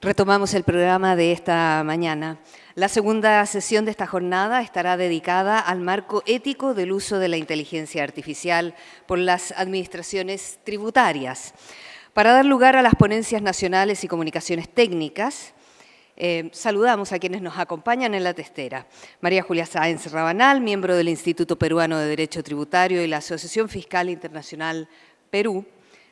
Retomamos el programa de esta mañana. La segunda sesión de esta jornada estará dedicada al marco ético del uso de la inteligencia artificial por las administraciones tributarias. Para dar lugar a las ponencias nacionales y comunicaciones técnicas, saludamos a quienes nos acompañan en la testera. María Julia Sáenz Rabanal, miembro del Instituto Peruano de Derecho Tributario y la Asociación Fiscal Internacional Perú.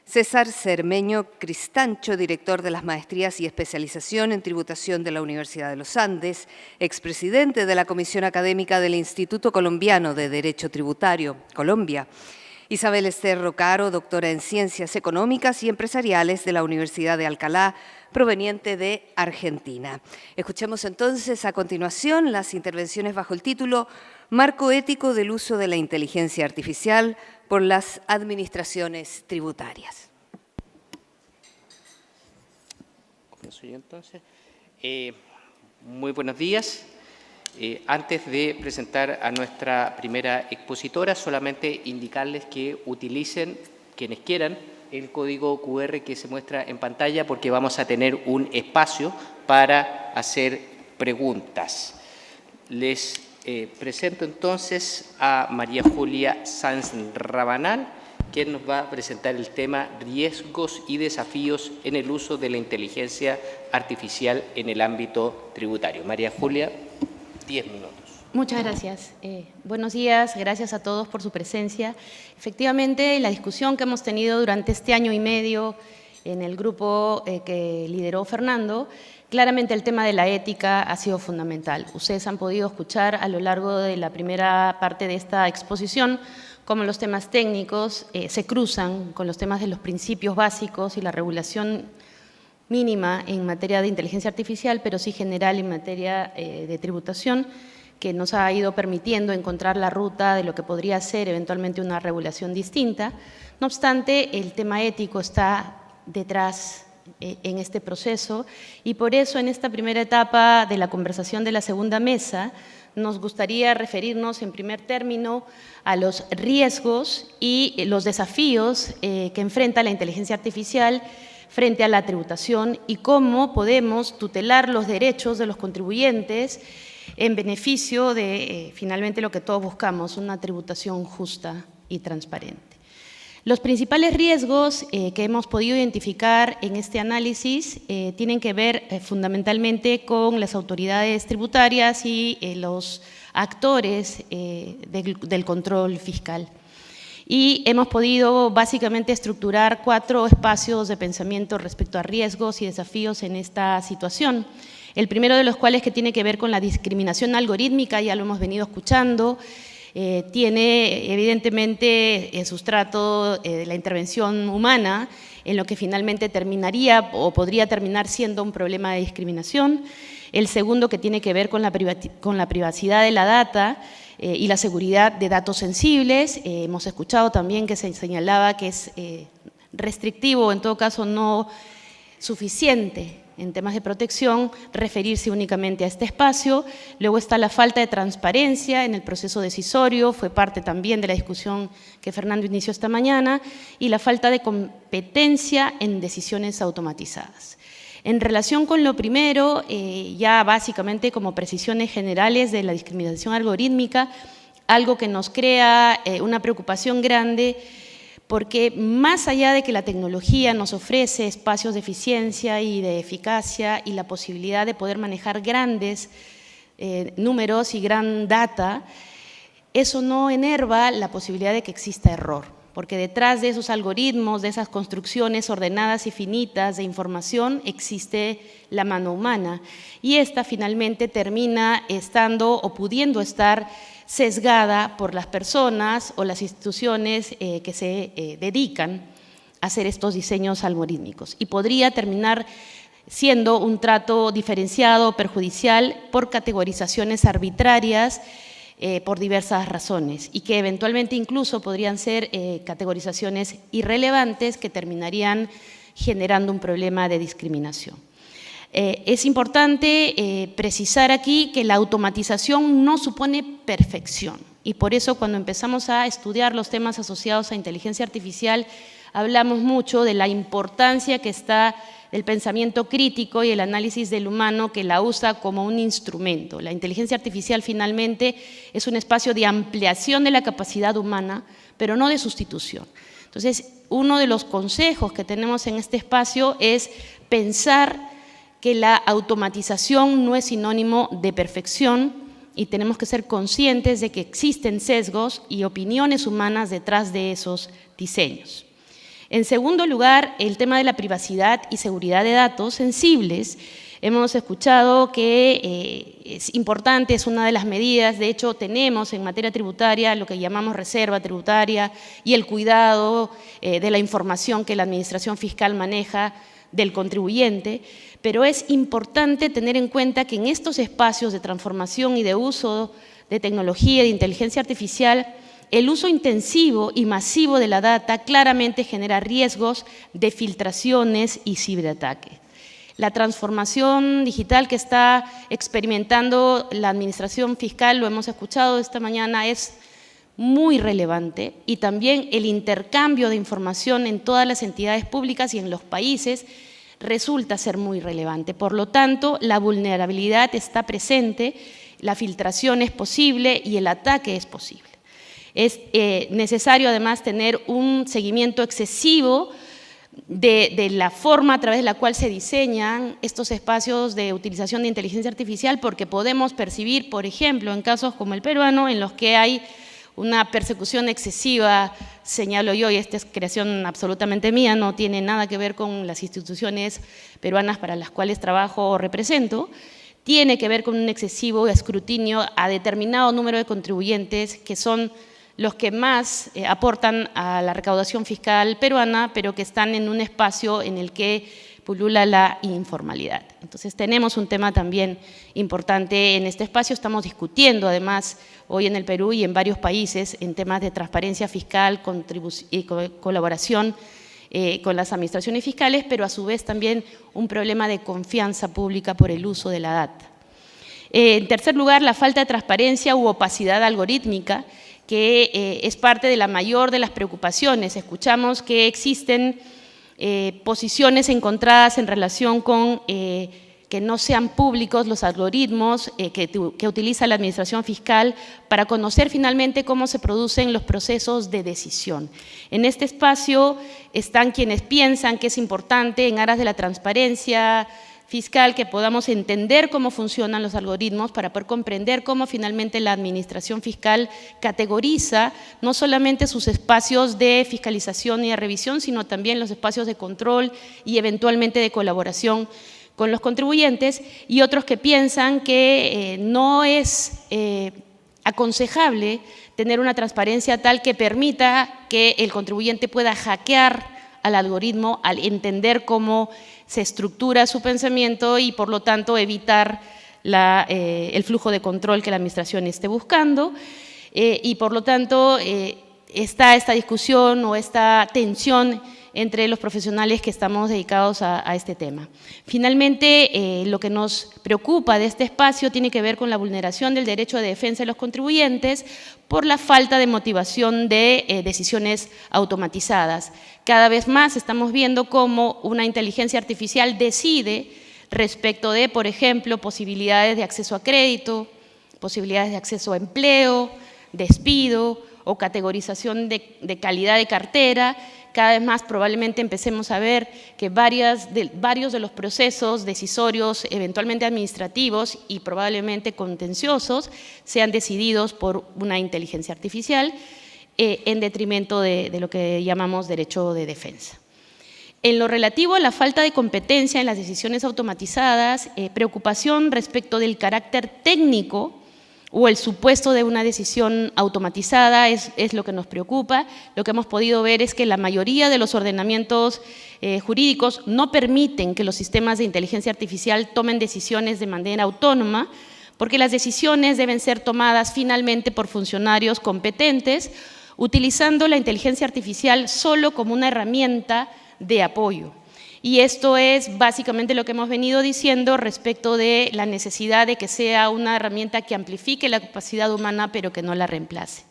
César Cermeño Cristancho, director de las Maestrías y Especialización en Tributación de la Universidad de los Andes, expresidente de la Comisión Académica del Instituto Colombiano de Derecho Tributario, Colombia. Isabel Esther Caro, doctora en Ciencias Económicas y Empresariales de la Universidad de Alcalá, proveniente de Argentina. Escuchemos entonces a continuación las intervenciones bajo el título Marco ético del uso de la inteligencia artificial por las administraciones tributarias. Comienzo yo entonces. Muy buenos días. Antes de presentar a nuestra primera expositora, solamente indicarles que utilicen, quienes quieran, el código QR que se muestra en pantalla porque vamos a tener un espacio para hacer preguntas. Les presento entonces a María Julia Sáenz Rabanal, quien nos va a presentar el tema riesgos y desafíos en el uso de la inteligencia artificial en el ámbito tributario. María Julia, 10 minutos. Muchas gracias. Buenos días, gracias a todos por su presencia. Efectivamente, la discusión que hemos tenido durante este año y medio en el grupo que lideró Fernando, claramente el tema de la ética ha sido fundamental. Ustedes han podido escuchar a lo largo de la primera parte de esta exposición cómo los temas técnicos se cruzan con los temas de los principios básicos y la regulación mínima en materia de inteligencia artificial, pero sí general en materia de tributación, que nos ha ido permitiendo encontrar la ruta de lo que podría ser eventualmente una regulación distinta. No obstante, el tema ético está detrás en este proceso y por eso en esta primera etapa de la conversación de la segunda mesa nos gustaría referirnos en primer término a los riesgos y los desafíos que enfrenta la inteligencia artificial frente a la tributación y cómo podemos tutelar los derechos de los contribuyentes en beneficio de finalmente lo que todos buscamos, una tributación justa y transparente. Los principales riesgos que hemos podido identificar en este análisis tienen que ver fundamentalmente con las autoridades tributarias y los actores del control fiscal. Y hemos podido básicamente estructurar 4 espacios de pensamiento respecto a riesgos y desafíos en esta situación. El primero de los cuales que tiene que ver con la discriminación algorítmica, ya lo hemos venido escuchando, tiene evidentemente el sustrato de la intervención humana en lo que finalmente terminaría o podría terminar siendo un problema de discriminación. El segundo que tiene que ver con la privacidad de la data y la seguridad de datos sensibles. Hemos escuchado también que se señalaba que es restrictivo, en todo caso no suficiente en temas de protección, referirse únicamente a este espacio. Luego está la falta de transparencia en el proceso decisorio, fue parte también de la discusión que Fernando inició esta mañana, y la falta de competencia en decisiones automatizadas. En relación con lo primero, ya básicamente como precisiones generales de la discriminación algorítmica, algo que nos crea una preocupación grande, porque más allá de que la tecnología nos ofrece espacios de eficiencia y de eficacia y la posibilidad de poder manejar grandes números y gran data, eso no enerva la posibilidad de que exista error, porque detrás de esos algoritmos, de esas construcciones ordenadas y finitas de información, existe la mano humana y esta finalmente termina estando o pudiendo estar sesgada por las personas o las instituciones que se dedican a hacer estos diseños algorítmicos y podría terminar siendo un trato diferenciado o perjudicial por categorizaciones arbitrarias por diversas razones y que eventualmente incluso podrían ser categorizaciones irrelevantes que terminarían generando un problema de discriminación. Es importante precisar aquí que la automatización no supone perfección y por eso cuando empezamos a estudiar los temas asociados a inteligencia artificial hablamos mucho de la importancia que está del pensamiento crítico y el análisis del humano que la usa como un instrumento. La inteligencia artificial finalmente es un espacio de ampliación de la capacidad humana, pero no de sustitución. Entonces, uno de los consejos que tenemos en este espacio es pensar que la automatización no es sinónimo de perfección y tenemos que ser conscientes de que existen sesgos y opiniones humanas detrás de esos diseños. En segundo lugar, el tema de la privacidad y seguridad de datos sensibles. Hemos escuchado que es importante, es una de las medidas, de hecho tenemos en materia tributaria lo que llamamos reserva tributaria y el cuidado de la información que la administración fiscal maneja del contribuyente, pero es importante tener en cuenta que en estos espacios de transformación y de uso de tecnología y de inteligencia artificial, el uso intensivo y masivo de la data claramente genera riesgos de filtraciones y ciberataques. La transformación digital que está experimentando la administración fiscal, lo hemos escuchado esta mañana, es muy relevante, y también el intercambio de información en todas las entidades públicas y en los países resulta ser muy relevante. Por lo tanto, la vulnerabilidad está presente, la filtración es posible y el ataque es posible. Es necesario además tener un seguimiento excesivo de la forma a través de la cual se diseñan estos espacios de utilización de inteligencia artificial, porque podemos percibir, por ejemplo, en casos como el peruano, en los que hay una persecución excesiva, señalo yo, y esta es creación absolutamente mía, no tiene nada que ver con las instituciones peruanas para las cuales trabajo o represento, tiene que ver con un excesivo escrutinio a determinado número de contribuyentes que son los que más aportan a la recaudación fiscal peruana, pero que están en un espacio en el que pulula la informalidad. Entonces tenemos un tema también importante en este espacio, estamos discutiendo además hoy en el Perú y en varios países en temas de transparencia fiscal, y colaboración con las administraciones fiscales, pero a su vez también un problema de confianza pública por el uso de la data. En tercer lugar, la falta de transparencia u opacidad algorítmica, que es parte de la mayor de las preocupaciones. Escuchamos que existen posiciones encontradas en relación con que no sean públicos los algoritmos que utiliza la administración fiscal para conocer finalmente cómo se producen los procesos de decisión. En este espacio están quienes piensan que es importante, en aras de la transparencia fiscal, que podamos entender cómo funcionan los algoritmos para poder comprender cómo finalmente la administración fiscal categoriza no solamente sus espacios de fiscalización y de revisión, sino también los espacios de control y eventualmente de colaboración con los contribuyentes, y otros que piensan que no es aconsejable tener una transparencia tal que permita que el contribuyente pueda hackear al algoritmo al entender cómo se estructura su pensamiento y, por lo tanto, evitar el flujo de control que la administración esté buscando. Y, por lo tanto, está esta discusión o esta tensión entre los profesionales que estamos dedicados a este tema. Finalmente, lo que nos preocupa de este espacio tiene que ver con la vulneración del derecho de defensa de los contribuyentes por la falta de motivación de decisiones automatizadas. Cada vez más estamos viendo cómo una inteligencia artificial decide respecto de, por ejemplo, posibilidades de acceso a crédito, posibilidades de acceso a empleo, despido o categorización de calidad de cartera. Cada vez más probablemente empecemos a ver que varios de los procesos decisorios, eventualmente administrativos y probablemente contenciosos, sean decididos por una inteligencia artificial en detrimento de lo que llamamos derecho de defensa. En lo relativo a la falta de competencia en las decisiones automatizadas, preocupación respecto del carácter técnico o el supuesto de una decisión automatizada es lo que nos preocupa. Lo que hemos podido ver es que la mayoría de los ordenamientos jurídicos no permiten que los sistemas de inteligencia artificial tomen decisiones de manera autónoma, porque las decisiones deben ser tomadas finalmente por funcionarios competentes, utilizando la inteligencia artificial solo como una herramienta de apoyo. Y esto es básicamente lo que hemos venido diciendo respecto de la necesidad de que sea una herramienta que amplifique la capacidad humana, pero que no la reemplace.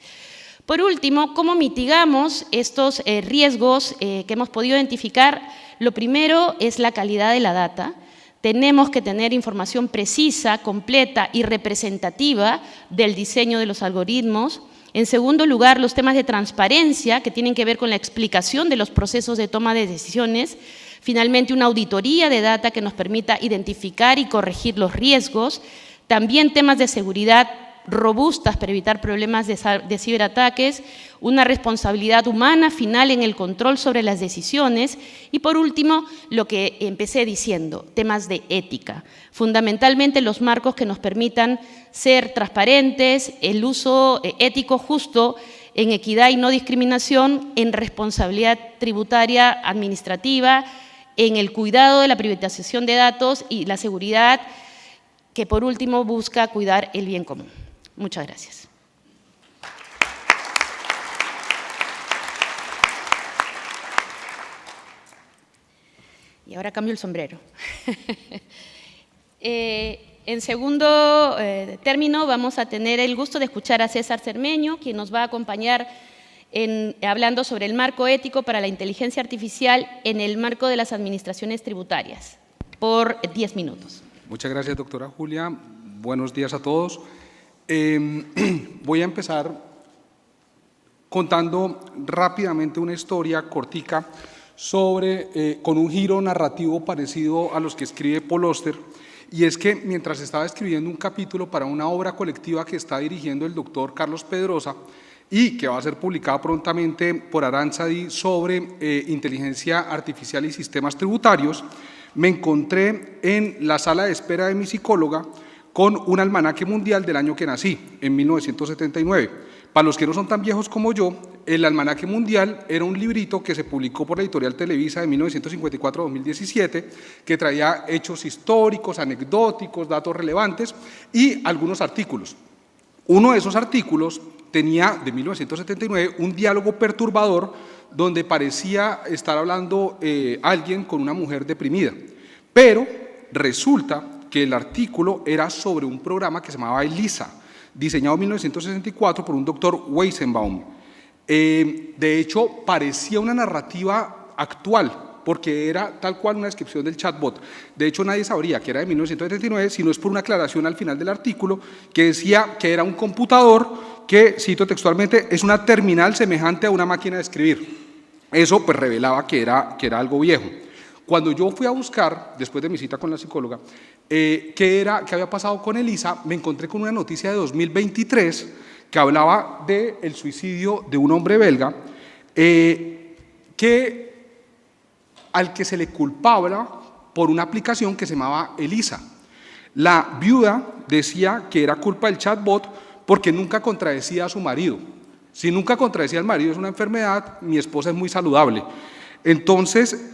Por último, ¿cómo mitigamos estos riesgos que hemos podido identificar? Lo primero es la calidad de la data. Tenemos que tener información precisa, completa y representativa del diseño de los algoritmos. En segundo lugar, los temas de transparencia que tienen que ver con la explicación de los procesos de toma de decisiones. Finalmente, una auditoría de data que nos permita identificar y corregir los riesgos. También temas de seguridad robustas para evitar problemas de ciberataques, una responsabilidad humana final en el control sobre las decisiones y, por último, lo que empecé diciendo, temas de ética. Fundamentalmente, los marcos que nos permitan ser transparentes, el uso ético justo en equidad y no discriminación, en responsabilidad tributaria administrativa, en el cuidado de la privatización de datos y la seguridad que, por último, busca cuidar el bien común. Muchas gracias. Y ahora cambio el sombrero. En segundo término, vamos a tener el gusto de escuchar a César Cermeño, quien nos va a acompañar hablando sobre el marco ético para la inteligencia artificial en el marco de las administraciones tributarias, por 10 minutos. Muchas gracias, doctora Julia. Buenos días a todos. Voy a empezar contando rápidamente una historia cortica con un giro narrativo parecido a los que escribe Paul Auster, y es que mientras estaba escribiendo un capítulo para una obra colectiva que está dirigiendo el doctor Carlos Pedrosa y que va a ser publicada prontamente por Aranzadi sobre inteligencia artificial y sistemas tributarios, me encontré en la sala de espera de mi psicóloga con un almanaque mundial del año que nací, en 1979. Para los que no son tan viejos como yo, el almanaque mundial era un librito que se publicó por la editorial Televisa de 1954 a 2017, que traía hechos históricos, anecdóticos, datos relevantes y algunos artículos. Uno de esos artículos tenía, de 1979, un diálogo perturbador donde parecía estar hablando alguien con una mujer deprimida, pero resulta que el artículo era sobre un programa que se llamaba ELISA, diseñado en 1964 por un doctor Weizenbaum. De hecho, parecía una narrativa actual, porque era tal cual una descripción del chatbot. De hecho, nadie sabría que era de 1979, si no es por una aclaración al final del artículo que decía que era un computador que, cito textualmente, es una terminal semejante a una máquina de escribir. Eso pues revelaba que era algo viejo. Cuando yo fui a buscar, después de mi cita con la psicóloga, qué había pasado con ELISA, me encontré con una noticia de 2023 que hablaba del suicidio de un hombre belga al que se le culpaba por una aplicación que se llamaba ELISA. La viuda decía que era culpa del chatbot porque nunca contradecía a su marido. Si nunca contradecía al marido es una enfermedad, mi esposa es muy saludable. Entonces,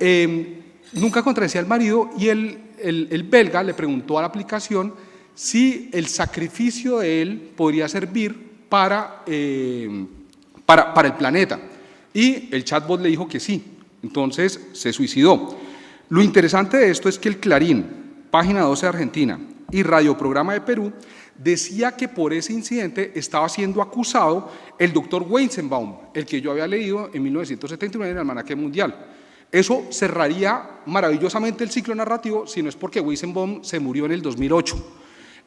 nunca contradecía al marido y el belga le preguntó a la aplicación si el sacrificio de él podría servir para el planeta. Y el chatbot le dijo que sí. Entonces se suicidó. Lo interesante de esto es que el Clarín, Página 12 de Argentina y Radioprograma de Perú decía que por ese incidente estaba siendo acusado el doctor Weizenbaum, el que yo había leído en 1979 en el Almanaque Mundial. Eso cerraría maravillosamente el ciclo narrativo, si no es porque Weizenbaum se murió en el 2008.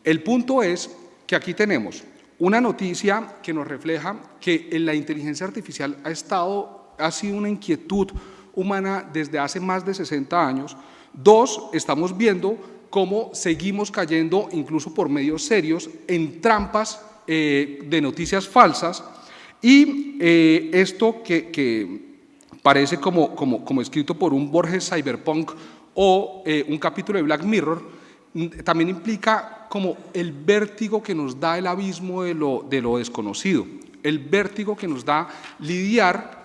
El punto es que aquí tenemos una noticia que nos refleja que la inteligencia artificial ha sido una inquietud humana desde hace más de 60 años. Dos, estamos viendo cómo seguimos cayendo, incluso por medios serios, en trampas de noticias falsas. Y esto que parece como escrito por un Borges cyberpunk o un capítulo de Black Mirror, también implica como el vértigo que nos da el abismo de lo desconocido, el vértigo que nos da lidiar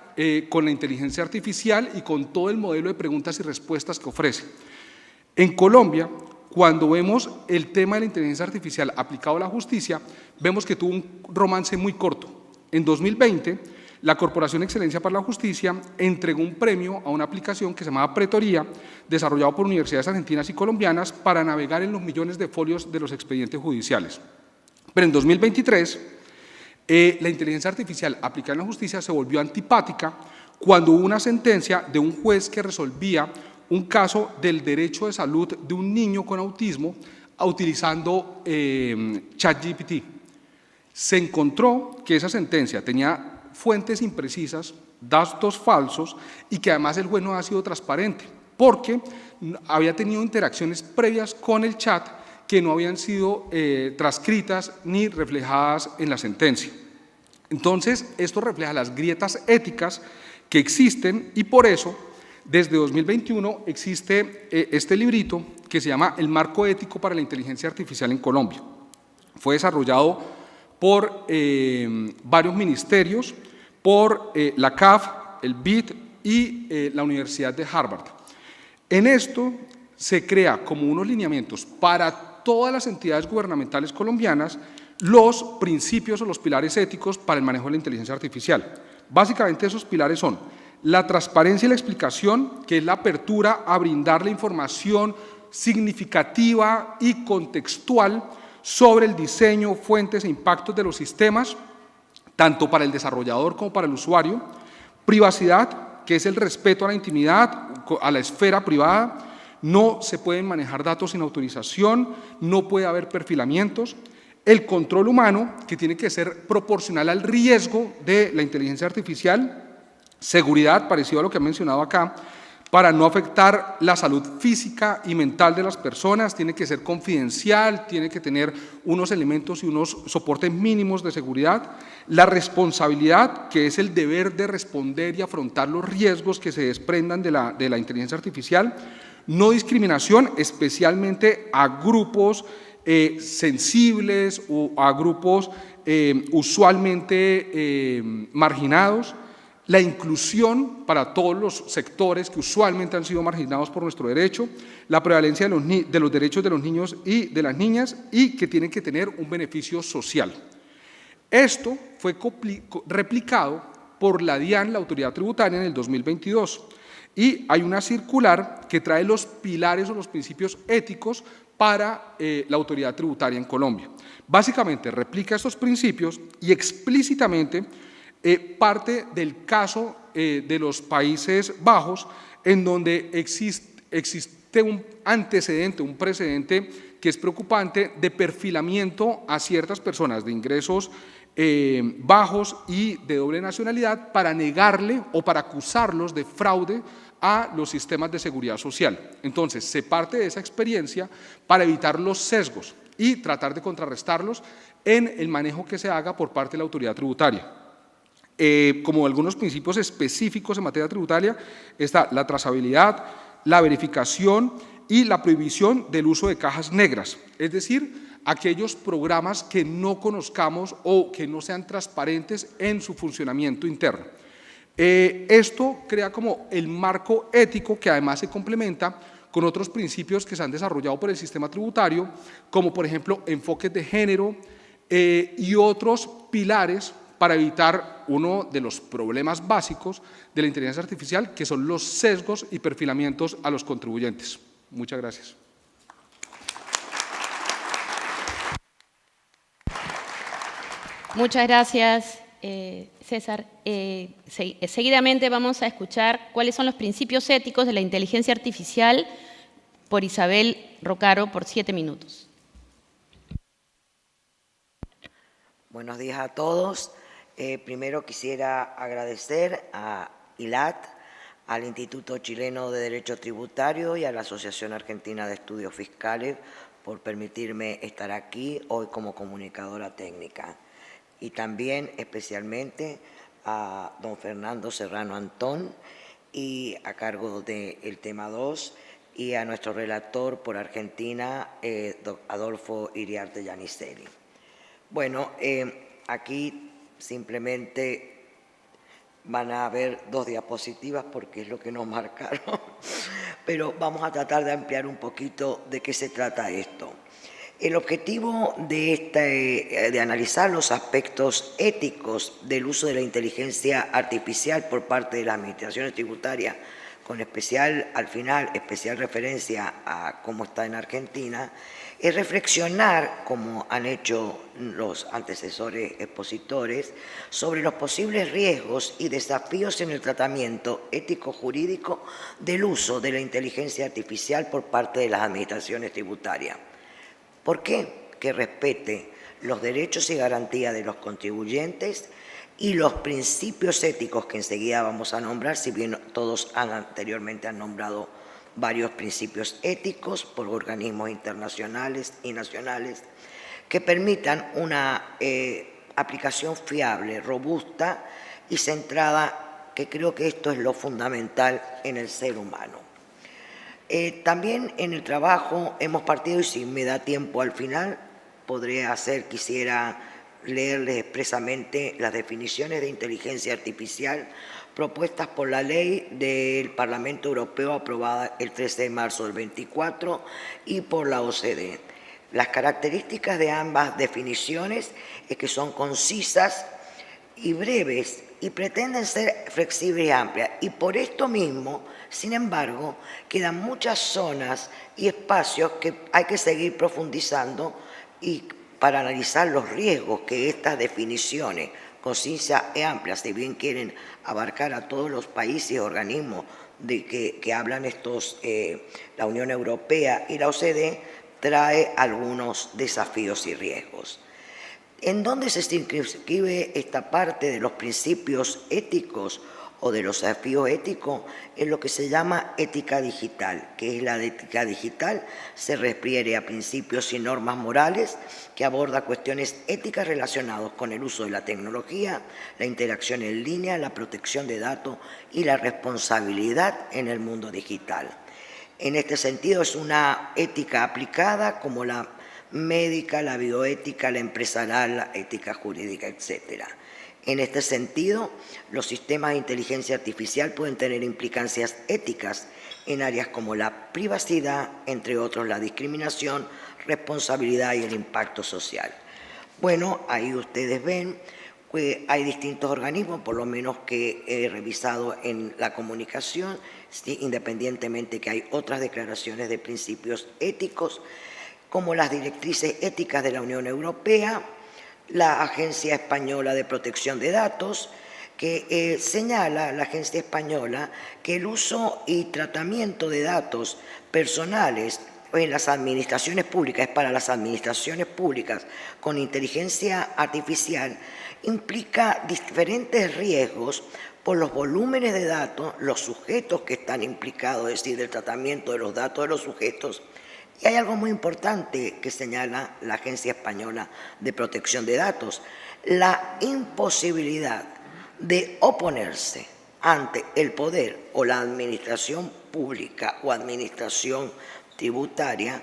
con la inteligencia artificial y con todo el modelo de preguntas y respuestas que ofrece. En Colombia, cuando vemos el tema de la inteligencia artificial aplicado a la justicia, vemos que tuvo un romance muy corto. En 2020, la Corporación Excelencia para la Justicia entregó un premio a una aplicación que se llamaba Pretoría, desarrollado por universidades argentinas y colombianas para navegar en los millones de folios de los expedientes judiciales. Pero en 2023, La inteligencia artificial aplicada en la justicia se volvió antipática cuando hubo una sentencia de un juez que resolvía un caso del derecho de salud de un niño con autismo utilizando ChatGPT. Se encontró que esa sentencia tenía fuentes imprecisas, datos falsos y que además el juez no ha sido transparente porque había tenido interacciones previas con el chat que no habían sido transcritas ni reflejadas en la sentencia. Entonces, esto refleja las grietas éticas que existen y por eso, desde 2021, existe este librito que se llama El Marco Ético para la Inteligencia Artificial en Colombia. Fue desarrollado por varios ministerios, por la CAF, el BID y la Universidad de Harvard. En esto se crea como unos lineamientos para todas las entidades gubernamentales colombianas los principios o los pilares éticos para el manejo de la inteligencia artificial. Básicamente esos pilares son la transparencia y la explicación, que es la apertura a brindar la información significativa y contextual sobre el diseño, fuentes e impactos de los sistemas, tanto para el desarrollador como para el usuario. Privacidad, que es el respeto a la intimidad, a la esfera privada. No se pueden manejar datos sin autorización, no puede haber perfilamientos. El control humano, que tiene que ser proporcional al riesgo de la inteligencia artificial. Seguridad, parecido a lo que he mencionado acá, para no afectar la salud física y mental de las personas, tiene que ser confidencial, tiene que tener unos elementos y unos soportes mínimos de seguridad. La responsabilidad, que es el deber de responder y afrontar los riesgos que se desprendan de la inteligencia artificial. No discriminación, especialmente a grupos sensibles o a grupos usualmente marginados. La inclusión para todos los sectores que usualmente han sido marginados por nuestro derecho, la prevalencia de los derechos de los niños y de las niñas y que tienen que tener un beneficio social. Esto fue replicado por la DIAN, la Autoridad Tributaria, en el 2022 y hay una circular que trae los pilares o los principios éticos para la Autoridad Tributaria en Colombia. Básicamente replica estos principios y explícitamente parte del caso de los Países Bajos, en donde existe un antecedente, un precedente que es preocupante de perfilamiento a ciertas personas de ingresos bajos y de doble nacionalidad para negarle o para acusarlos de fraude a los sistemas de seguridad social. Entonces, se parte de esa experiencia para evitar los sesgos y tratar de contrarrestarlos en el manejo que se haga por parte de la autoridad tributaria. Como algunos principios específicos en materia tributaria, está la trazabilidad, la verificación y la prohibición del uso de cajas negras, es decir, aquellos programas que no conozcamos o que no sean transparentes en su funcionamiento interno. Esto crea como el marco ético que además se complementa con otros principios que se han desarrollado por el sistema tributario, como por ejemplo enfoques de género y otros pilares para evitar uno de los problemas básicos de la inteligencia artificial, que son los sesgos y perfilamientos a los contribuyentes. Muchas gracias. Muchas gracias, César. Seguidamente vamos a escuchar cuáles son los principios éticos de la inteligencia artificial por Isabel Rocaro por 7 minutos. Buenos días a todos. Primero quisiera agradecer a ILAT, al Instituto Chileno de Derecho Tributario y a la Asociación Argentina de Estudios Fiscales por permitirme estar aquí hoy como comunicadora técnica. Y también especialmente a don Fernando Serrano Antón y a cargo del tema 2 y a nuestro relator por Argentina, Adolfo Iriarte Giannicelli. Bueno, aquí simplemente van a haber 2 diapositivas porque es lo que nos marcaron, pero vamos a tratar de ampliar un poquito de qué se trata esto. El objetivo de analizar los aspectos éticos del uso de la inteligencia artificial por parte de las administraciones tributarias, con especial, al final, especial referencia a cómo está en Argentina, es reflexionar, como han hecho los antecesores expositores, sobre los posibles riesgos y desafíos en el tratamiento ético-jurídico del uso de la inteligencia artificial por parte de las administraciones tributarias. ¿Por qué? Que respete los derechos y garantías de los contribuyentes y los principios éticos que enseguida vamos a nombrar, si bien todos anteriormente han nombrado varios principios éticos por organismos internacionales y nacionales que permitan una aplicación fiable, robusta y centrada, que creo que esto es lo fundamental en el ser humano. También en el trabajo hemos partido, y si me da tiempo al final, quisiera leerles expresamente las definiciones de inteligencia artificial propuestas por la ley del Parlamento Europeo aprobada el 13 de marzo del 24 y por la OCDE. Las características de ambas definiciones es que son concisas y breves y pretenden ser flexibles y amplias. Y por esto mismo, sin embargo, quedan muchas zonas y espacios que hay que seguir profundizando y para analizar los riesgos que estas definiciones concisas y amplias, si bien quieren abarcar a todos los países y organismos que hablan la Unión Europea y la OCDE, trae algunos desafíos y riesgos. ¿En dónde se inscribe esta parte de los principios éticos o de los desafíos éticos? En lo que se llama ética digital, que es la de ética digital, se refiere a principios y normas morales que aborda cuestiones éticas relacionadas con el uso de la tecnología, la interacción en línea, la protección de datos y la responsabilidad en el mundo digital. En este sentido es una ética aplicada como la médica, la bioética, la empresarial, la ética jurídica, etc. En este sentido, los sistemas de inteligencia artificial pueden tener implicancias éticas en áreas como la privacidad, entre otros la discriminación, responsabilidad y el impacto social. Bueno, ahí ustedes ven que hay distintos organismos, por lo menos que he revisado en la comunicación, independientemente que hay otras declaraciones de principios éticos, como las directrices éticas de la Unión Europea, la Agencia Española de Protección de Datos, que señala la Agencia Española que el uso y tratamiento de datos personales en las administraciones públicas, para las administraciones públicas con inteligencia artificial, implica diferentes riesgos por los volúmenes de datos, los sujetos que están implicados, es decir, del tratamiento de los datos de los sujetos. Y hay algo muy importante que señala la Agencia Española de Protección de Datos, la imposibilidad de oponerse ante el poder o la administración pública o administración tributaria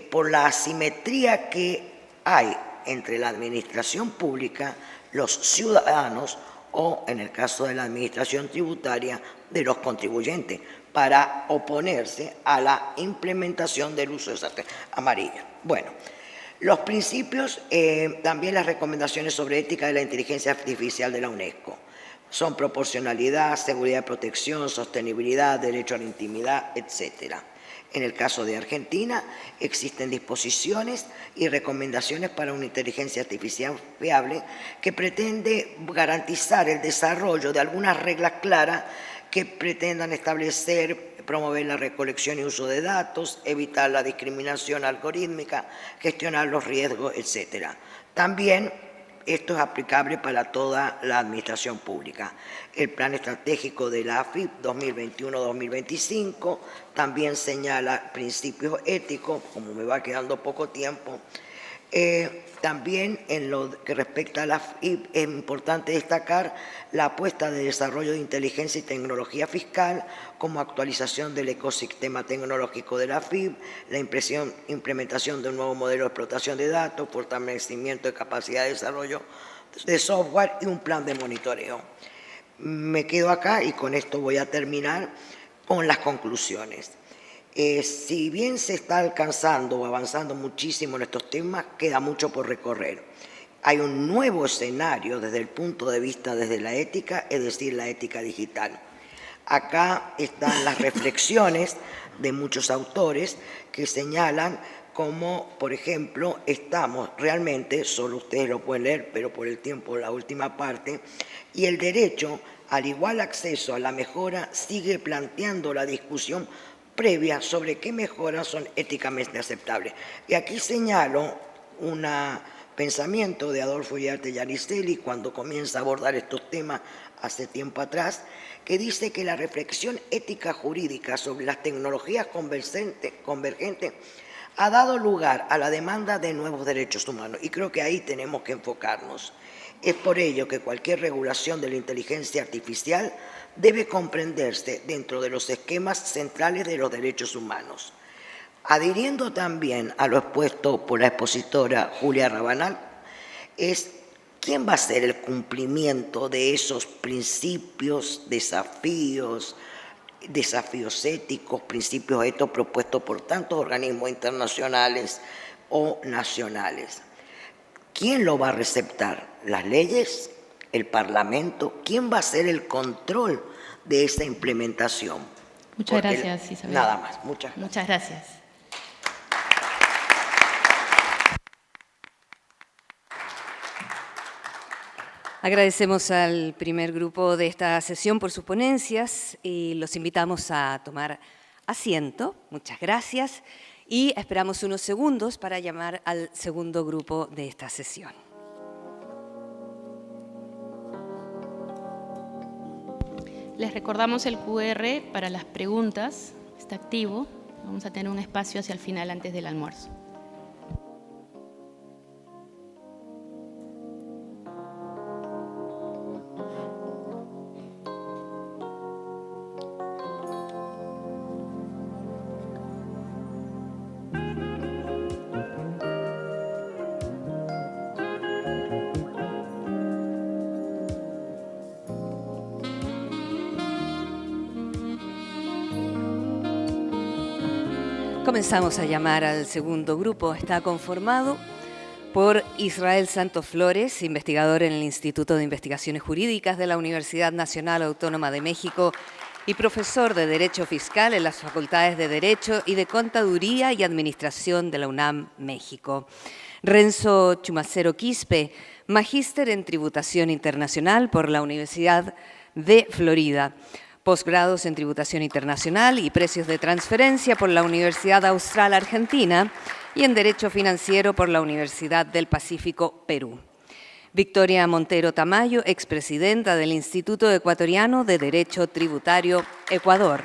por la asimetría que hay entre la administración pública, los ciudadanos o, en el caso de la administración tributaria, de los contribuyentes, para oponerse a la implementación del uso de esa amarilla. Bueno, los principios, también las recomendaciones sobre ética de la inteligencia artificial de la UNESCO, son proporcionalidad, seguridad y protección, sostenibilidad, derecho a la intimidad, etc. En el caso de Argentina, existen disposiciones y recomendaciones para una inteligencia artificial fiable que pretende garantizar el desarrollo de algunas reglas claras que pretendan establecer, promover la recolección y uso de datos, evitar la discriminación algorítmica, gestionar los riesgos, etc. También esto es aplicable para toda la administración pública. El Plan Estratégico de la AFIP 2021-2025 también señala principios éticos, como me va quedando poco tiempo. También en lo que respecta a la AFIP es importante destacar la apuesta de desarrollo de inteligencia y tecnología fiscal como actualización del ecosistema tecnológico de la AFIP, la implementación de un nuevo modelo de explotación de datos, fortalecimiento de capacidad de desarrollo de software y un plan de monitoreo. Me quedo acá y con esto voy a terminar con las conclusiones. Si bien se está alcanzando o avanzando muchísimo en estos temas, queda mucho por recorrer. Hay un nuevo escenario desde el punto de vista desde la ética, es decir, la ética digital. Acá están las reflexiones de muchos autores que señalan como, por ejemplo, estamos realmente, solo ustedes lo pueden leer, pero por el tiempo, la última parte, y el derecho al igual acceso a la mejora sigue planteando la discusión previa sobre qué mejoras son éticamente aceptables. Y aquí señalo un pensamiento de Adolfo Iriarte Yariselli cuando comienza a abordar estos temas hace tiempo atrás, que dice que la reflexión ética jurídica sobre las tecnologías convergentes ha dado lugar a la demanda de nuevos derechos humanos, y creo que ahí tenemos que enfocarnos. Es por ello que cualquier regulación de la inteligencia artificial debe comprenderse dentro de los esquemas centrales de los derechos humanos. Adhiriendo también a lo expuesto por la expositora Julia Rabanal, es quién va a hacer el cumplimiento de esos principios, desafíos éticos, principios éticos propuestos por tantos organismos internacionales o nacionales. ¿Quién lo va a receptar? ¿Las leyes? ¿El Parlamento? ¿Quién va a hacer el control de esa implementación? Muchas gracias, Isabel. Nada más. Muchas gracias. Muchas gracias. Agradecemos al primer grupo de esta sesión por sus ponencias y los invitamos a tomar asiento. Muchas gracias. Y esperamos unos segundos para llamar al segundo grupo de esta sesión. Les recordamos el QR para las preguntas. Está activo. Vamos a tener un espacio hacia el final antes del almuerzo. Comenzamos a llamar al segundo grupo. Está conformado por Israel Santos Flores, investigador en el Instituto de Investigaciones Jurídicas de la Universidad Nacional Autónoma de México y profesor de Derecho Fiscal en las Facultades de Derecho y de Contaduría y Administración de la UNAM, México. Renzo Chumacero Quispe, magíster en Tributación Internacional por la Universidad de Florida. Posgrados en Tributación Internacional y Precios de Transferencia por la Universidad Austral Argentina y en Derecho Financiero por la Universidad del Pacífico, Perú. Victoria Montero Tamayo, expresidenta del Instituto Ecuatoriano de Derecho Tributario, Ecuador.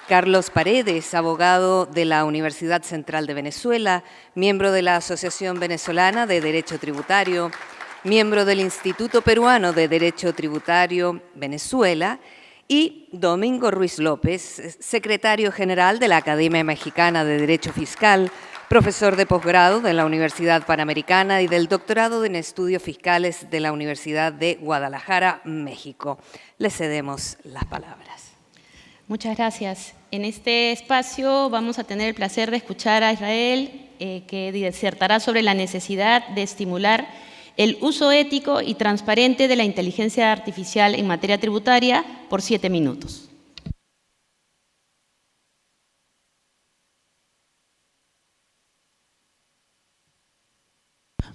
Carlos Paredes, abogado de la Universidad Central de Venezuela, miembro de la Asociación Venezolana de Derecho Tributario, miembro del Instituto Peruano de Derecho Tributario, Venezuela, y Domingo Ruiz López, secretario general de la Academia Mexicana de Derecho Fiscal, profesor de posgrado de la Universidad Panamericana y del doctorado en Estudios Fiscales de la Universidad de Guadalajara, México. Les cedemos las palabras. Muchas gracias. En este espacio vamos a tener el placer de escuchar a Israel, que disertará sobre la necesidad de estimular el uso ético y transparente de la inteligencia artificial en materia tributaria por 7 minutos.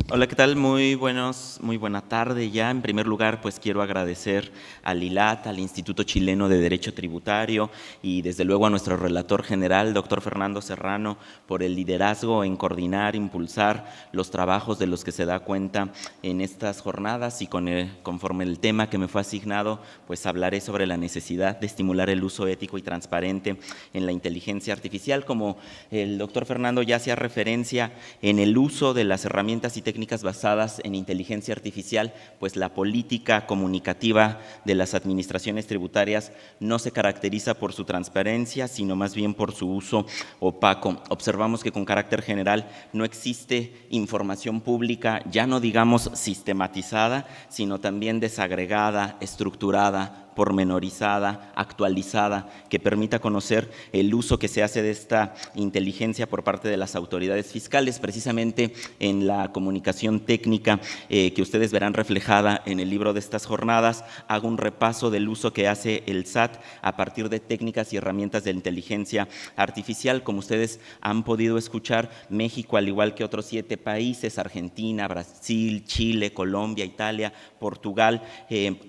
Hola, ¿qué tal? Muy buena tarde ya. En primer lugar, pues quiero agradecer al ILAT, al Instituto Chileno de Derecho Tributario y desde luego a nuestro relator general, doctor Fernando Serrano, por el liderazgo en coordinar, impulsar los trabajos de los que se da cuenta en estas jornadas y conforme el tema que me fue asignado, pues hablaré sobre la necesidad de estimular el uso ético y transparente en la inteligencia artificial. Como el doctor Fernando ya hacía referencia en el uso de las herramientas y técnicas basadas en inteligencia artificial, pues la política comunicativa de las administraciones tributarias no se caracteriza por su transparencia, sino más bien por su uso opaco. Observamos que con carácter general no existe información pública, ya no digamos sistematizada, sino también desagregada, estructurada, pormenorizada, actualizada, que permita conocer el uso que se hace de esta inteligencia por parte de las autoridades fiscales. Precisamente en la comunicación técnica que ustedes verán reflejada en el libro de estas jornadas, hago un repaso del uso que hace el SAT a partir de técnicas y herramientas de inteligencia artificial. Como ustedes han podido escuchar, México, al igual que otros 7 países, Argentina, Brasil, Chile, Colombia, Italia, Portugal,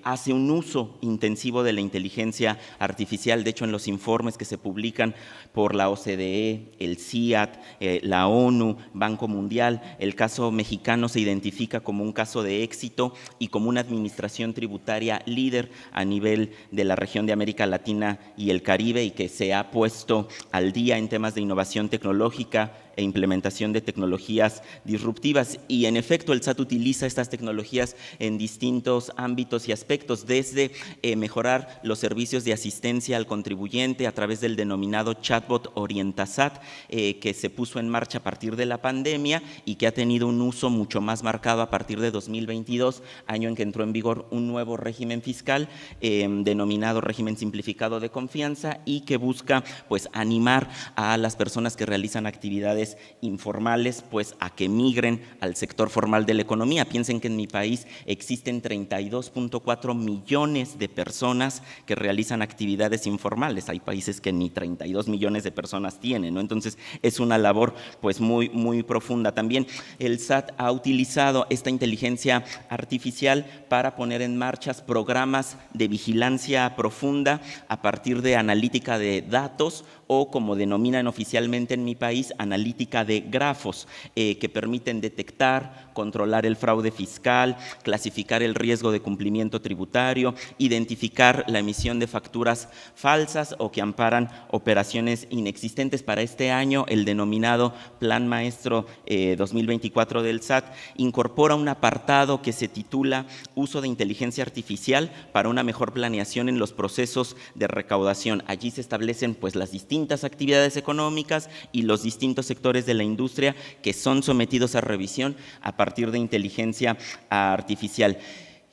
hace un uso intensivo de la inteligencia artificial. De hecho, en los informes que se publican por la OCDE, el CIAT, la ONU, Banco Mundial, el caso mexicano se identifica como un caso de éxito y como una administración tributaria líder a nivel de la región de América Latina y el Caribe, y que se ha puesto al día en temas de innovación tecnológica e implementación de tecnologías disruptivas. Y en efecto, el SAT utiliza estas tecnologías en distintos ámbitos y aspectos, desde mejorar los servicios de asistencia al contribuyente a través del denominado chatbot OrientaSat, que se puso en marcha a partir de la pandemia y que ha tenido un uso mucho más marcado a partir de 2022, año en que entró en vigor un nuevo régimen fiscal denominado régimen simplificado de confianza, y que busca pues animar a las personas que realizan actividades informales pues a que migren al sector formal de la economía. Piensen que en mi país existen 32.4 millones de personas que realizan actividades informales. Hay países que ni 32 millones de personas tienen, ¿no? Entonces es una labor pues muy profunda. También el SAT ha utilizado esta inteligencia artificial para poner en marcha programas de vigilancia profunda a partir de analítica de datos, o como denominan oficialmente en mi país, analítica de grafos, que permiten detectar, controlar el fraude fiscal, clasificar el riesgo de cumplimiento tributario, identificar la emisión de facturas falsas o que amparan operaciones inexistentes. Para este año, el denominado Plan Maestro 2024 del SAT incorpora un apartado que se titula Uso de inteligencia artificial para una mejor planeación en los procesos de recaudación. Allí se establecen pues las distintas actividades económicas y los distintos sectores de la industria que son sometidos a revisión a partir de inteligencia artificial.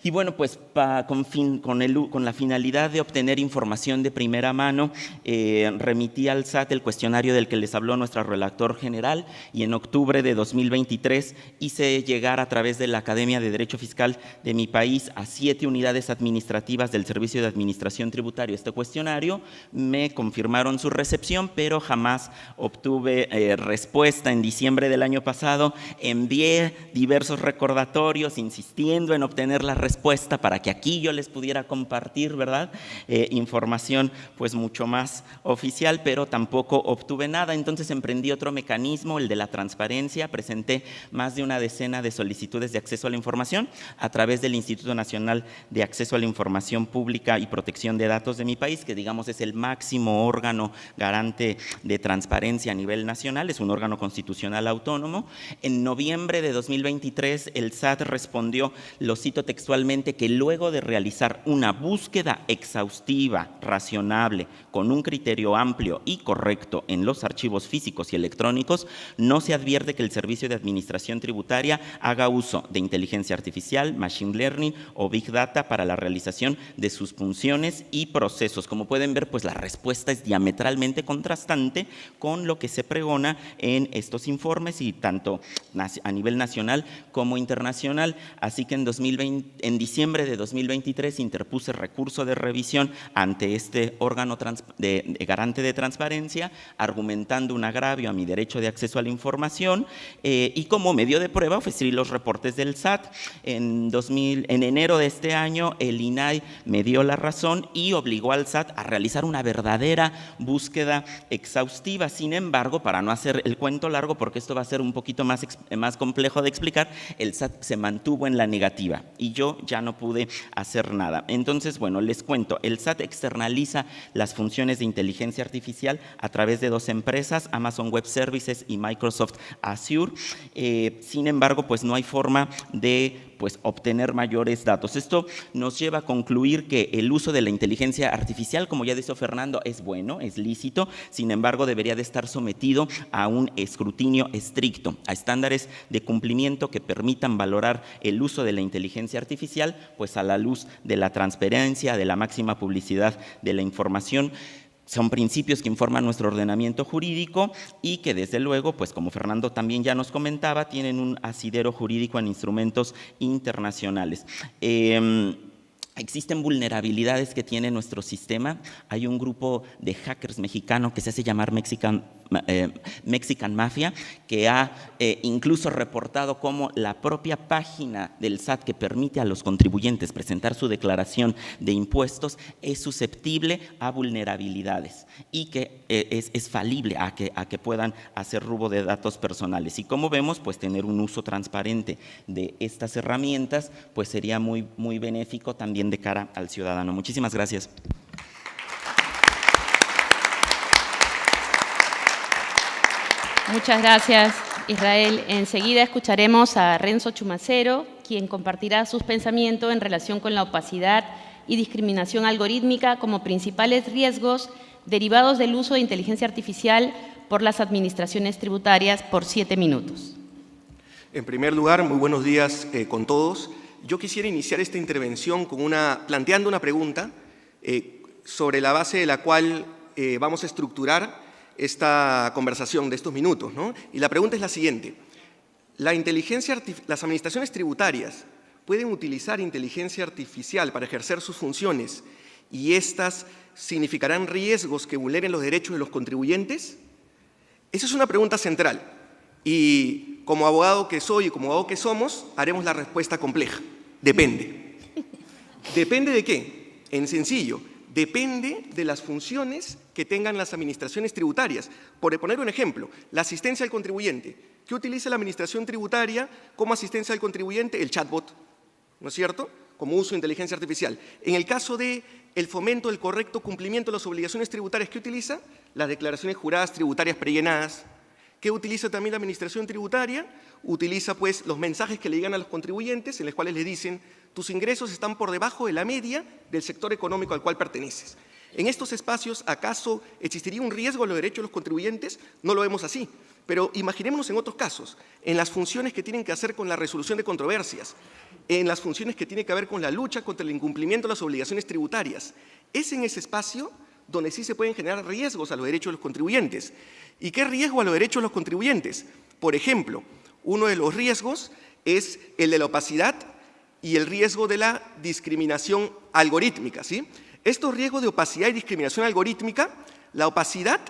Y bueno, pues con la finalidad de obtener información de primera mano, remití al SAT el cuestionario del que les habló nuestro relator general, y en octubre de 2023 hice llegar a través de la Academia de Derecho Fiscal de mi país a 7 unidades administrativas del Servicio de Administración Tributaria este cuestionario. Me confirmaron su recepción, pero jamás obtuve respuesta. En diciembre del año pasado envié diversos recordatorios insistiendo en obtener la respuesta para que aquí yo les pudiera compartir, ¿verdad? Información pues mucho más oficial, pero tampoco obtuve nada. Entonces emprendí otro mecanismo, el de la transparencia. Presenté más de una decena de solicitudes de acceso a la información a través del Instituto Nacional de Acceso a la Información Pública y Protección de Datos de mi país, que digamos es el máximo órgano garante de transparencia a nivel nacional, es un órgano constitucional autónomo. En noviembre de 2023 el SAT respondió, lo cito textualmente, que luego de realizar una búsqueda exhaustiva, razonable, con un criterio amplio y correcto en los archivos físicos y electrónicos, no se advierte que el Servicio de Administración Tributaria haga uso de inteligencia artificial, machine learning o big data para la realización de sus funciones y procesos. Como pueden ver, pues la respuesta es diametralmente contrastante con lo que se pregona en estos informes, y tanto a nivel nacional como internacional. Así que en diciembre de 2023 interpuse recurso de revisión ante este órgano garante de transparencia, argumentando un agravio a mi derecho de acceso a la información, y como medio de prueba ofrecí los reportes del SAT. En enero de este año el INAI me dio la razón y obligó al SAT a realizar una verdadera búsqueda exhaustiva. Sin embargo, para no hacer el cuento largo, porque esto va a ser un poquito más complejo de explicar, el SAT se mantuvo en la negativa y yo ya no pude hacer nada. Entonces, bueno, les cuento, el SAT externaliza las funciones de inteligencia artificial a través de 2 empresas, Amazon Web Services y Microsoft Azure. Sin embargo, pues no hay forma de pues, obtener mayores datos. Esto nos lleva a concluir que el uso de la inteligencia artificial, como ya dijo Fernando, es bueno, es lícito, sin embargo debería de estar sometido a un escrutinio estricto, a estándares de cumplimiento que permitan valorar el uso de la inteligencia artificial, pues a la luz de la transparencia, de la máxima publicidad de la información. Son principios que informan nuestro ordenamiento jurídico y que desde luego, pues como Fernando también ya nos comentaba, tienen un asidero jurídico en instrumentos internacionales. Existen vulnerabilidades que tiene nuestro sistema. Hay un grupo de hackers mexicano que se hace llamar Mexican Mafia, que ha incluso reportado cómo la propia página del SAT que permite a los contribuyentes presentar su declaración de impuestos es susceptible a vulnerabilidades y que es falible a que puedan hacer robo de datos personales. Y como vemos, pues tener un uso transparente de estas herramientas pues sería muy, muy benéfico también de cara al ciudadano. Muchísimas gracias. Muchas gracias, Israel. Enseguida escucharemos a Renzo Chumacero, quien compartirá sus pensamientos en relación con la opacidad y discriminación algorítmica como principales riesgos derivados del uso de inteligencia artificial por las administraciones tributarias, por 7 minutos. En primer lugar, muy buenos días con todos. Yo quisiera iniciar esta intervención con planteando una pregunta sobre la base de la cual vamos a estructurar esta conversación de estos minutos, ¿no? Y la pregunta es la siguiente. Las administraciones tributarias pueden utilizar inteligencia artificial para ejercer sus funciones y estas significarán riesgos que vulneren los derechos de los contribuyentes. Esa es una pregunta central y como abogado que soy y como abogado que somos, haremos la respuesta compleja. Depende. ¿Depende de qué? En sencillo, depende de las funciones que tengan las administraciones tributarias. Por poner un ejemplo, la asistencia al contribuyente. ¿Qué utiliza la administración tributaria como asistencia al contribuyente? El chatbot, ¿no es cierto? Como uso de inteligencia artificial. En el caso del fomento del correcto cumplimiento de las obligaciones tributarias, ¿qué utiliza? Las declaraciones juradas tributarias prellenadas. ¿Qué utiliza también la administración tributaria? Utiliza pues los mensajes que le llegan a los contribuyentes en los cuales le dicen tus ingresos están por debajo de la media del sector económico al cual perteneces. En estos espacios, ¿acaso existiría un riesgo a los derechos de los contribuyentes? No lo vemos así, pero imaginémonos en otros casos, en las funciones que tienen que hacer con la resolución de controversias, en las funciones que tienen que ver con la lucha contra el incumplimiento de las obligaciones tributarias. Es en ese espacio donde sí se pueden generar riesgos a los derechos de los contribuyentes. ¿Y qué riesgo a los derechos de los contribuyentes? Por ejemplo, uno de los riesgos es el de la opacidad y el riesgo de la discriminación algorítmica, ¿sí? Estos riesgos de opacidad y discriminación algorítmica, la opacidad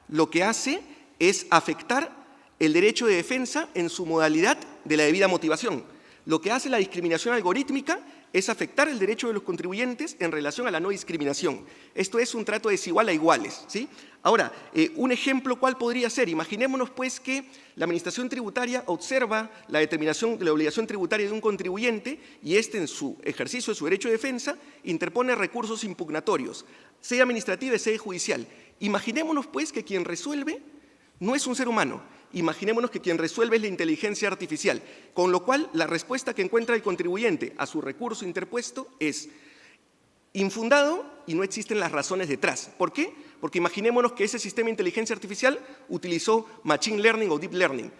lo que hace es afectar el derecho de defensa en su modalidad de la debida motivación. Lo que hace la discriminación algorítmica es afectar el derecho de los contribuyentes en relación a la no discriminación. Esto es un trato desigual a iguales, ¿sí? Ahora, un ejemplo, ¿cuál podría ser? Imaginémonos, pues, que la Administración Tributaria observa la determinación de la obligación tributaria de un contribuyente y éste, en su ejercicio de su derecho de defensa, interpone recursos impugnatorios, sea administrativa, sea judicial. Imaginémonos, pues, que quien resuelve no es un ser humano. Imaginémonos que quien resuelve es la inteligencia artificial, con lo cual la respuesta que encuentra el contribuyente a su recurso interpuesto es infundado y no existen las razones detrás. ¿Por qué? Porque imaginémonos que ese sistema de inteligencia artificial utilizó Machine Learning o Deep Learning,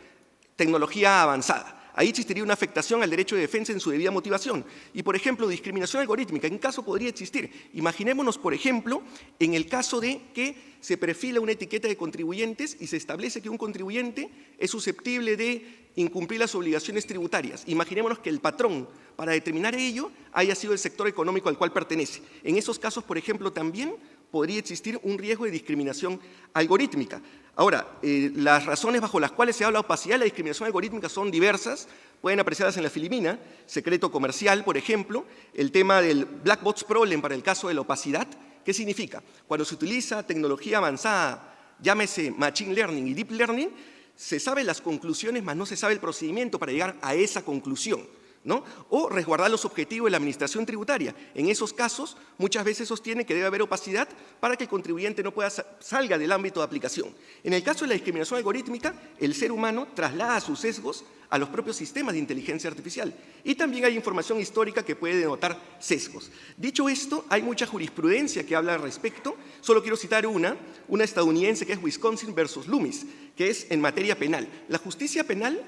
tecnología avanzada. Ahí existiría una afectación al derecho de defensa en su debida motivación. Y, por ejemplo, discriminación algorítmica, ¿en qué caso podría existir? Imaginémonos, por ejemplo, en el caso de que se perfila una etiqueta de contribuyentes y se establece que un contribuyente es susceptible de incumplir las obligaciones tributarias. Imaginémonos que el patrón para determinar ello haya sido el sector económico al cual pertenece. En esos casos, por ejemplo, también podría existir un riesgo de discriminación algorítmica. Ahora, las razones bajo las cuales se habla de opacidad y la discriminación algorítmica son diversas, pueden apreciarlas en la Filimina, secreto comercial, por ejemplo, el tema del Black Box Problem para el caso de la opacidad. ¿Qué significa? Cuando se utiliza tecnología avanzada, llámese Machine Learning y Deep Learning, se saben las conclusiones, mas no se sabe el procedimiento para llegar a esa conclusión. ¿no? O resguardar los objetivos de la administración tributaria. En esos casos, muchas veces sostiene que debe haber opacidad para que el contribuyente no salga del ámbito de aplicación. En el caso de la discriminación algorítmica, el ser humano traslada sus sesgos a los propios sistemas de inteligencia artificial. Y también hay información histórica que puede denotar sesgos. Dicho esto, hay mucha jurisprudencia que habla al respecto. Solo quiero citar una estadounidense que es Wisconsin versus Loomis, que es en materia penal. La justicia penal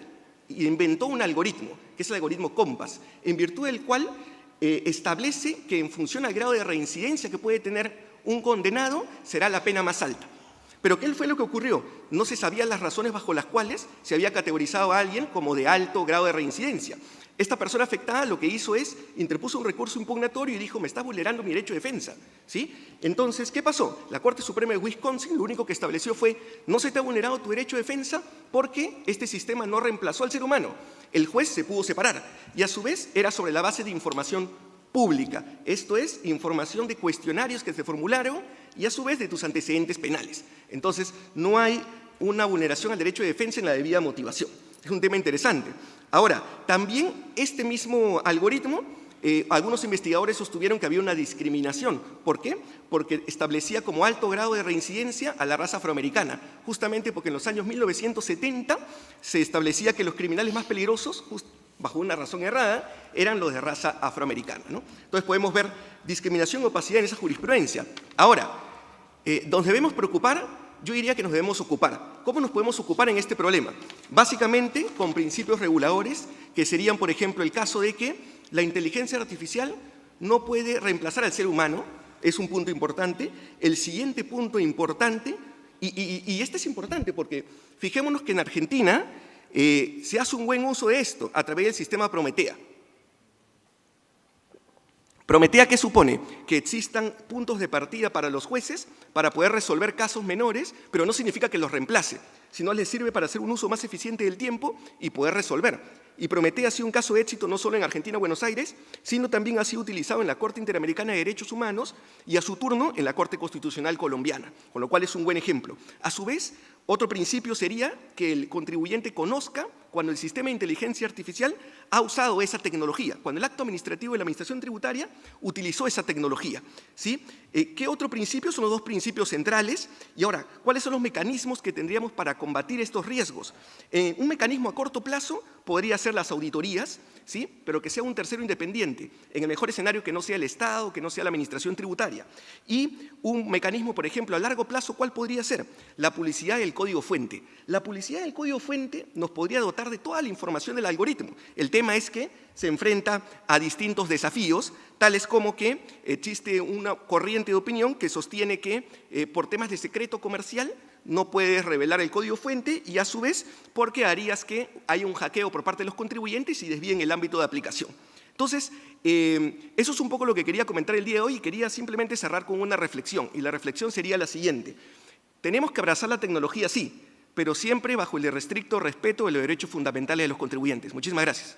inventó un algoritmo, que es el algoritmo COMPAS, en virtud del cual establece que en función al grado de reincidencia que puede tener un condenado, será la pena más alta. Pero ¿qué fue lo que ocurrió? No se sabían las razones bajo las cuales se había categorizado a alguien como de alto grado de reincidencia. Esta persona afectada lo que hizo es, interpuso un recurso impugnatorio y dijo, me está vulnerando mi derecho de defensa, ¿sí? Entonces, ¿qué pasó? La Corte Suprema de Wisconsin lo único que estableció fue, no se te ha vulnerado tu derecho de defensa porque este sistema no reemplazó al ser humano. El juez se pudo separar y a su vez era sobre la base de información pública. Esto es, información de cuestionarios que se formularon y a su vez de tus antecedentes penales. Entonces, no hay una vulneración al derecho de defensa en la debida motivación. Es un tema interesante. Ahora, también este mismo algoritmo, algunos investigadores sostuvieron que había una discriminación. ¿Por qué? Porque establecía como alto grado de reincidencia a la raza afroamericana, justamente porque en los años 1970 se establecía que los criminales más peligrosos, bajo una razón errada, eran los de raza afroamericana, ¿no? Entonces podemos ver discriminación y opacidad en esa jurisprudencia. Ahora, ¿nos debemos preocupar? Yo diría que nos debemos ocupar. ¿Cómo nos podemos ocupar en este problema? Básicamente con principios reguladores, que serían, por ejemplo, el caso de que la inteligencia artificial no puede reemplazar al ser humano, es un punto importante. El siguiente punto importante, y este es importante porque fijémonos que en Argentina se hace un buen uso de esto a través del sistema Prometea. Prometea, ¿qué supone? Que existan puntos de partida para los jueces para poder resolver casos menores, pero no significa que los reemplace, sino les sirve para hacer un uso más eficiente del tiempo y poder resolver. Y Prometea ha sido un caso de éxito no solo en Argentina, Buenos Aires, sino también ha sido utilizado en la Corte Interamericana de Derechos Humanos y a su turno en la Corte Constitucional Colombiana, con lo cual es un buen ejemplo. A su vez, otro principio sería que el contribuyente conozca cuando el sistema de inteligencia artificial ha usado esa tecnología, cuando el acto administrativo de la Administración Tributaria utilizó esa tecnología, ¿sí? ¿Qué otro principio? Son los dos principios centrales. Y ahora, ¿cuáles son los mecanismos que tendríamos para combatir estos riesgos? Un mecanismo a corto plazo podría ser las auditorías, ¿sí? Pero que sea un tercero independiente, en el mejor escenario que no sea el Estado, que no sea la Administración Tributaria. Y un mecanismo, por ejemplo, a largo plazo, ¿cuál podría ser? La publicidad del código fuente. La publicidad del código fuente nos podría dotar de toda la información del algoritmo. El tema es que se enfrenta a distintos desafíos, tales como que existe una corriente de opinión que sostiene que por temas de secreto comercial no puedes revelar el código fuente y a su vez porque harías que haya un hackeo por parte de los contribuyentes y desvíen el ámbito de aplicación. Entonces, eso es un poco lo que quería comentar el día de hoy y quería simplemente cerrar con una reflexión. Y la reflexión sería la siguiente. Tenemos que abrazar la tecnología, sí, pero siempre bajo el irrestricto respeto de los derechos fundamentales de los contribuyentes. Muchísimas gracias.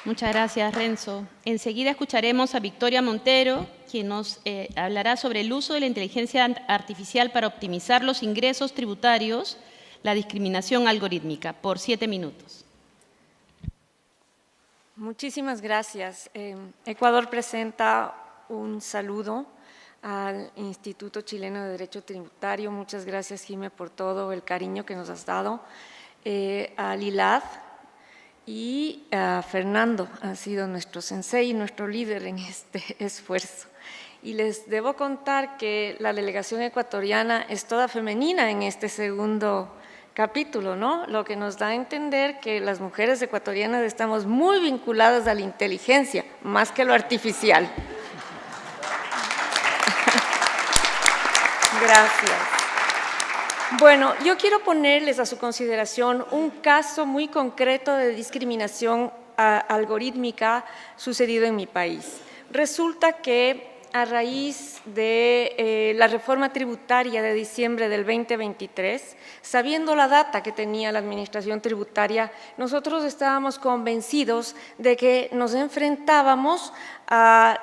Muchas gracias, Renzo. Enseguida escucharemos a Victoria Montero, quien nos hablará sobre el uso de la inteligencia artificial para optimizar los ingresos tributarios, la discriminación algorítmica, por 7 minutos. Muchísimas gracias. Ecuador presenta un saludo al Instituto Chileno de Derecho Tributario. Muchas gracias, Jimé, por todo el cariño que nos has dado. A Lilad y a Fernando, ha sido nuestro sensei y nuestro líder en este esfuerzo. Y les debo contar que la delegación ecuatoriana es toda femenina en este segundo capítulo, ¿no? Lo que nos da a entender que las mujeres ecuatorianas estamos muy vinculadas a la inteligencia, más que lo artificial. Gracias. Bueno, yo quiero ponerles a su consideración un caso muy concreto de discriminación algorítmica sucedido en mi país. Resulta que a raíz de la reforma tributaria de diciembre del 2023, sabiendo la data que tenía la Administración Tributaria, nosotros estábamos convencidos de que nos enfrentábamos a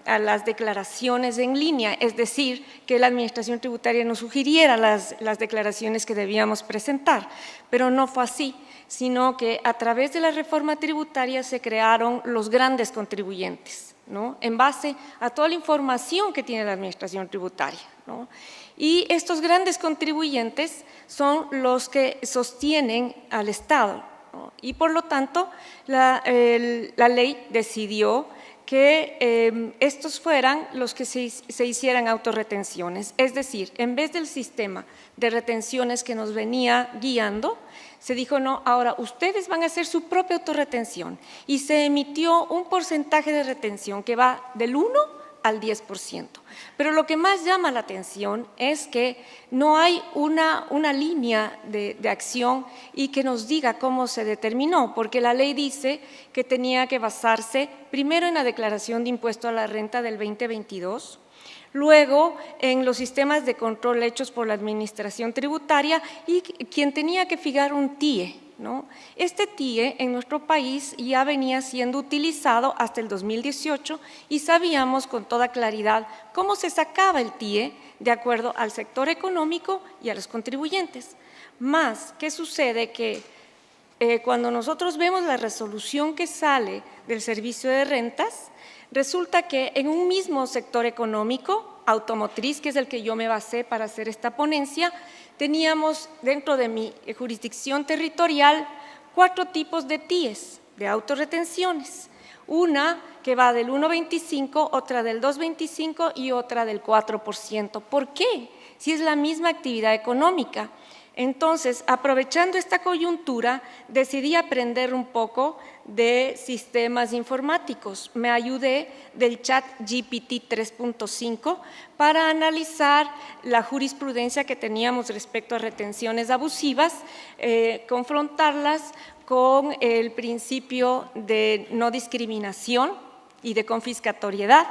las declaraciones en línea, es decir, que la Administración Tributaria nos sugiriera las declaraciones que debíamos presentar, pero no fue así, sino que a través de la reforma tributaria se crearon los grandes contribuyentes, ¿no?, en base a toda la información que tiene la Administración Tributaria, ¿no? Y estos grandes contribuyentes son los que sostienen al Estado, ¿no? Y por lo tanto la ley decidió que estos fueran los que se hicieran autorretenciones, es decir, en vez del sistema de retenciones que nos venía guiando, se dijo, no, ahora ustedes van a hacer su propia autorretención, y se emitió un porcentaje de retención que va del 1 al 10%. Pero lo que más llama la atención es que no hay una línea de acción y que nos diga cómo se determinó, porque la ley dice que tenía que basarse primero en la declaración de impuesto a la renta del 2022, luego en los sistemas de control hechos por la Administración Tributaria y quien tenía que fijar un TIE, ¿no? Este TIE en nuestro país ya venía siendo utilizado hasta el 2018 y sabíamos con toda claridad cómo se sacaba el TIE de acuerdo al sector económico y a los contribuyentes. Más, ¿qué sucede? Que cuando nosotros vemos la resolución que sale del Servicio de Rentas, resulta que en un mismo sector económico, automotriz, que es el que yo me basé para hacer esta ponencia, teníamos dentro de mi jurisdicción territorial 4 tipos de TIEs, de autorretenciones. Una que va del 1,25, otra del 2,25 y otra del 4%. ¿Por qué? Si es la misma actividad económica. Entonces, aprovechando esta coyuntura, decidí aprender un poco de sistemas informáticos. Me ayudé del chat GPT 3.5 para analizar la jurisprudencia que teníamos respecto a retenciones abusivas, confrontarlas con el principio de no discriminación y de confiscatoriedad.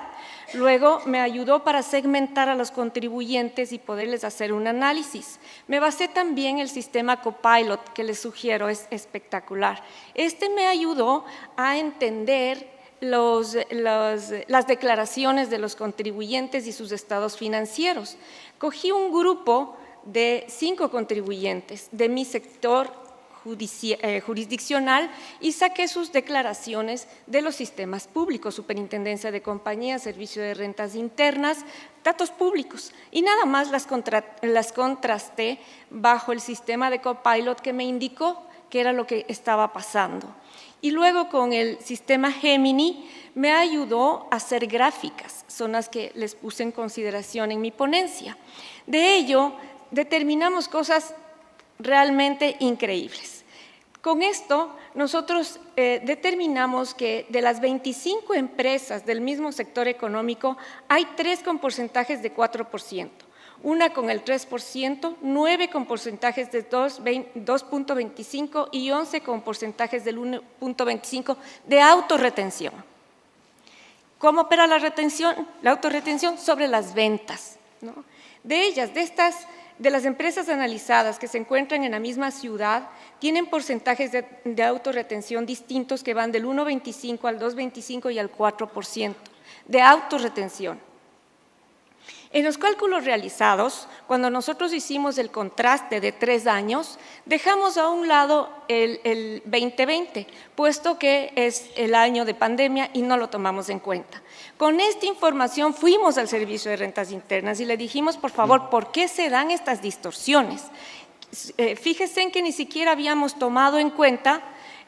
Luego me ayudó para segmentar a los contribuyentes y poderles hacer un análisis. Me basé también en el sistema Copilot, que les sugiero, es espectacular. Este me ayudó a entender las declaraciones de los contribuyentes y sus estados financieros. Cogí un grupo de 5 contribuyentes de mi sector jurisdiccional y saqué sus declaraciones de los sistemas públicos, Superintendencia de Compañías, Servicio de Rentas Internas, datos públicos, y nada más las contrasté bajo el sistema de Copilot que me indicó qué era lo que estaba pasando. Y luego con el sistema Gemini me ayudó a hacer gráficas, son las que les puse en consideración en mi ponencia. De ello, determinamos cosas realmente increíbles. Con esto, nosotros determinamos que de las 25 empresas del mismo sector económico, hay 3 con porcentajes de 4%, una con el 3%, 9 con porcentajes de 2.25 y 11 con porcentajes del 1.25 de autorretención. ¿Cómo opera la retención? La autorretención sobre las ventas, ¿no? De ellas, de las empresas analizadas que se encuentran en la misma ciudad, tienen porcentajes de autorretención distintos que van del 1,25 al 2,25 y al 4% de autorretención. En los cálculos realizados, cuando nosotros hicimos el contraste de 3 años, dejamos a un lado el 2020, puesto que es el año de pandemia y no lo tomamos en cuenta. Con esta información fuimos al Servicio de Rentas Internas y le dijimos, por favor, ¿por qué se dan estas distorsiones? Fíjense en que ni siquiera habíamos tomado en cuenta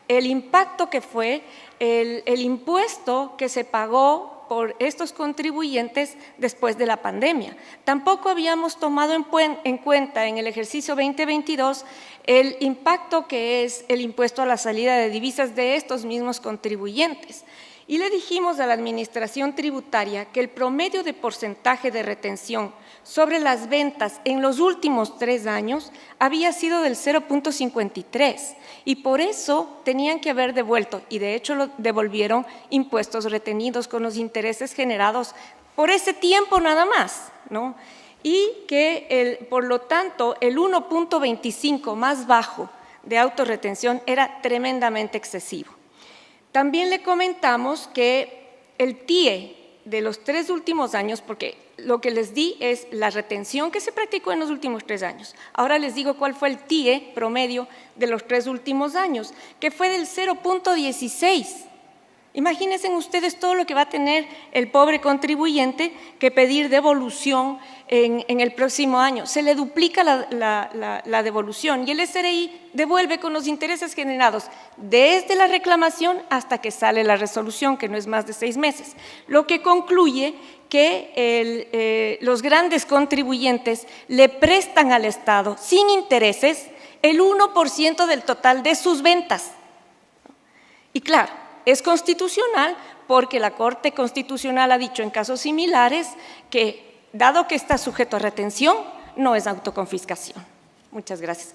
el impacto que fue el impuesto que se pagó por estos contribuyentes después de la pandemia. Tampoco habíamos tomado en cuenta en el ejercicio 2022 el impacto que es el impuesto a la salida de divisas de estos mismos contribuyentes. Y le dijimos a la Administración Tributaria que el promedio de porcentaje de retención sobre las ventas en los últimos 3 años había sido del 0.53 y por eso tenían que haber devuelto, y de hecho lo devolvieron, impuestos retenidos con los intereses generados por ese tiempo nada más, ¿no? Y que, por lo tanto, el 1.25 más bajo de autorretención era tremendamente excesivo. También le comentamos que el TIE de los 3 últimos años, porque lo que les di es la retención que se practicó en los últimos 3 años. Ahora les digo cuál fue el TIE promedio de los 3 últimos años, que fue del 0.16. Imagínense ustedes todo lo que va a tener el pobre contribuyente que pedir devolución en el próximo año. Se le duplica la devolución y el SRI devuelve con los intereses generados desde la reclamación hasta que sale la resolución, que no es más de 6 meses. Lo que concluye que los grandes contribuyentes le prestan al Estado sin intereses el 1% del total de sus ventas. Y claro, es constitucional porque la Corte Constitucional ha dicho en casos similares que, dado que está sujeto a retención, no es autoconfiscación. Muchas gracias.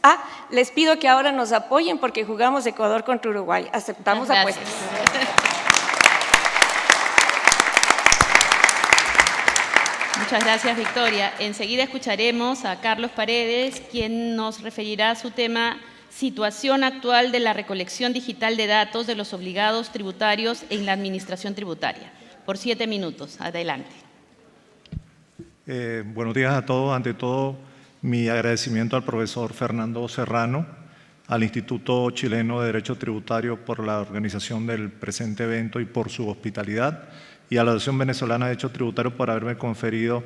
Les pido que ahora nos apoyen porque jugamos Ecuador contra Uruguay. Aceptamos apuestas. Muchas gracias, Victoria. Enseguida escucharemos a Carlos Paredes, quien nos referirá a su tema situación actual de la recolección digital de datos de los obligados tributarios en la administración tributaria. Por 7 minutos. Adelante. Buenos días a todos. Ante todo, mi agradecimiento al profesor Fernando Serrano, al Instituto Chileno de Derecho Tributario por la organización del presente evento y por su hospitalidad, y a la Asociación Venezolana de Derecho Tributario por haberme conferido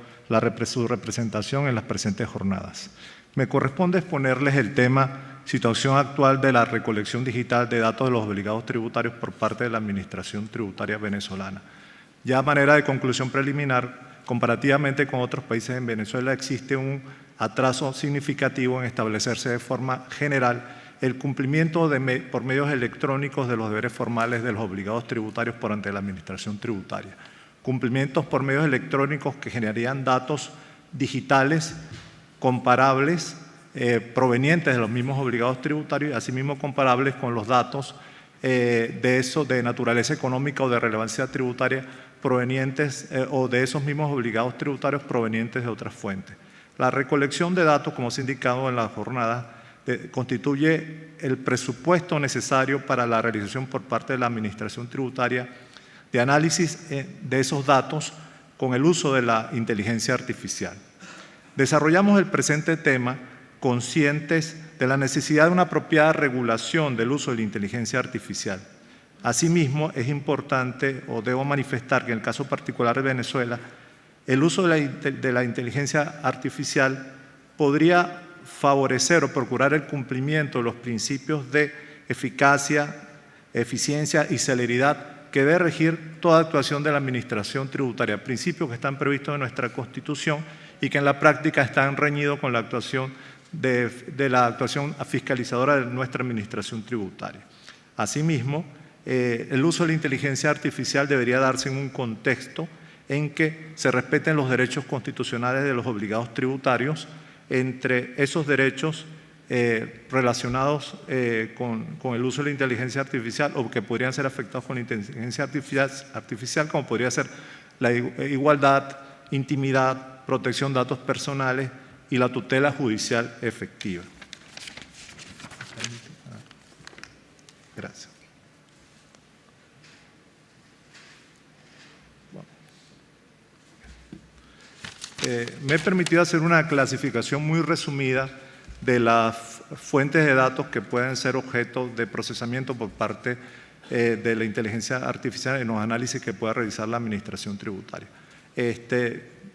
su representación en las presentes jornadas. Me corresponde exponerles el tema situación actual de la recolección digital de datos de los obligados tributarios por parte de la Administración Tributaria venezolana. Ya a manera de conclusión preliminar, comparativamente con otros países en Venezuela existe un atraso significativo en establecerse de forma general el cumplimiento por medios electrónicos de los deberes formales de los obligados tributarios por ante la Administración Tributaria. Cumplimientos por medios electrónicos que generarían datos digitales comparables provenientes de los mismos obligados tributarios y asimismo comparables con los datos de naturaleza económica o de relevancia tributaria provenientes o de esos mismos obligados tributarios provenientes de otras fuentes. La recolección de datos, como se ha indicado en la jornada, constituye el presupuesto necesario para la realización por parte de la Administración Tributaria de análisis de esos datos con el uso de la inteligencia artificial. Desarrollamos el presente tema conscientes de la necesidad de una apropiada regulación del uso de la inteligencia artificial. Asimismo, es importante o debo manifestar que en el caso particular de Venezuela, el uso de la inteligencia artificial podría favorecer o procurar el cumplimiento de los principios de eficacia, eficiencia y celeridad que debe regir toda actuación de la Administración Tributaria, principios que están previstos en nuestra Constitución y que en la práctica están reñidos con la actuación de la actuación fiscalizadora de nuestra Administración Tributaria. Asimismo, el uso de la inteligencia artificial debería darse en un contexto en que se respeten los derechos constitucionales de los obligados tributarios. Entre esos derechos relacionados con el uso de la inteligencia artificial o que podrían ser afectados con la inteligencia artificial, como podría ser la igualdad, intimidad, protección de datos personales y la tutela judicial efectiva. Gracias. Me he permitido hacer una clasificación muy resumida de las fuentes de datos que pueden ser objeto de procesamiento por parte de la inteligencia artificial en los análisis que pueda realizar la Administración Tributaria.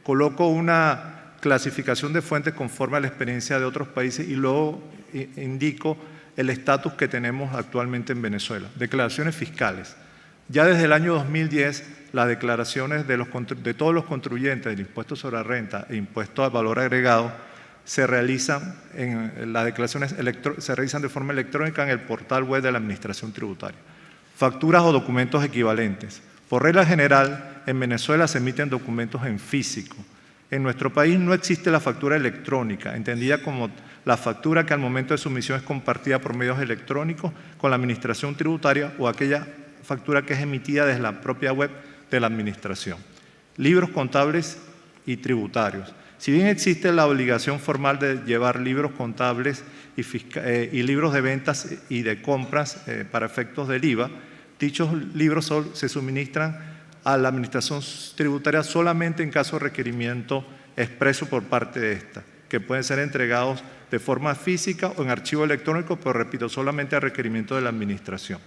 Coloco una clasificación de fuentes conforme a la experiencia de otros países y luego indico el estatus que tenemos actualmente en Venezuela. Declaraciones fiscales. Ya desde el año 2010, las declaraciones de todos los contribuyentes del impuesto sobre la renta e impuesto al valor agregado se realizan, las declaraciones se realizan de forma electrónica en el portal web de la Administración Tributaria. Facturas o documentos equivalentes. Por regla general, en Venezuela se emiten documentos en físico. En nuestro país no existe la factura electrónica, entendida como la factura que al momento de su emisión es compartida por medios electrónicos con la administración tributaria o aquella factura que es emitida desde la propia web de la administración. Libros contables y tributarios. Si bien existe la obligación formal de llevar libros contables y libros de ventas y de compras para efectos del IVA, dichos libros se suministran a la administración tributaria solamente en caso de requerimiento expreso por parte de esta, que pueden ser entregados de forma física o en archivo electrónico, pero repito, solamente a requerimiento de la administración.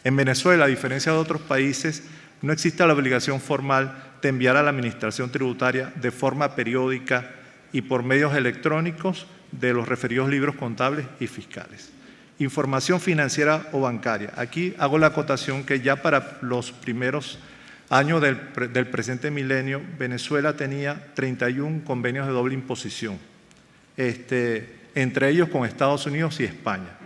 En Venezuela, a diferencia de otros países, no existe la obligación formal de enviar a la administración tributaria de forma periódica y por medios electrónicos de los referidos libros contables y fiscales. Información financiera o bancaria. Aquí hago la acotación que ya para los primeros años del presente milenio, Venezuela tenía 31 convenios de doble imposición, entre ellos con Estados Unidos y España.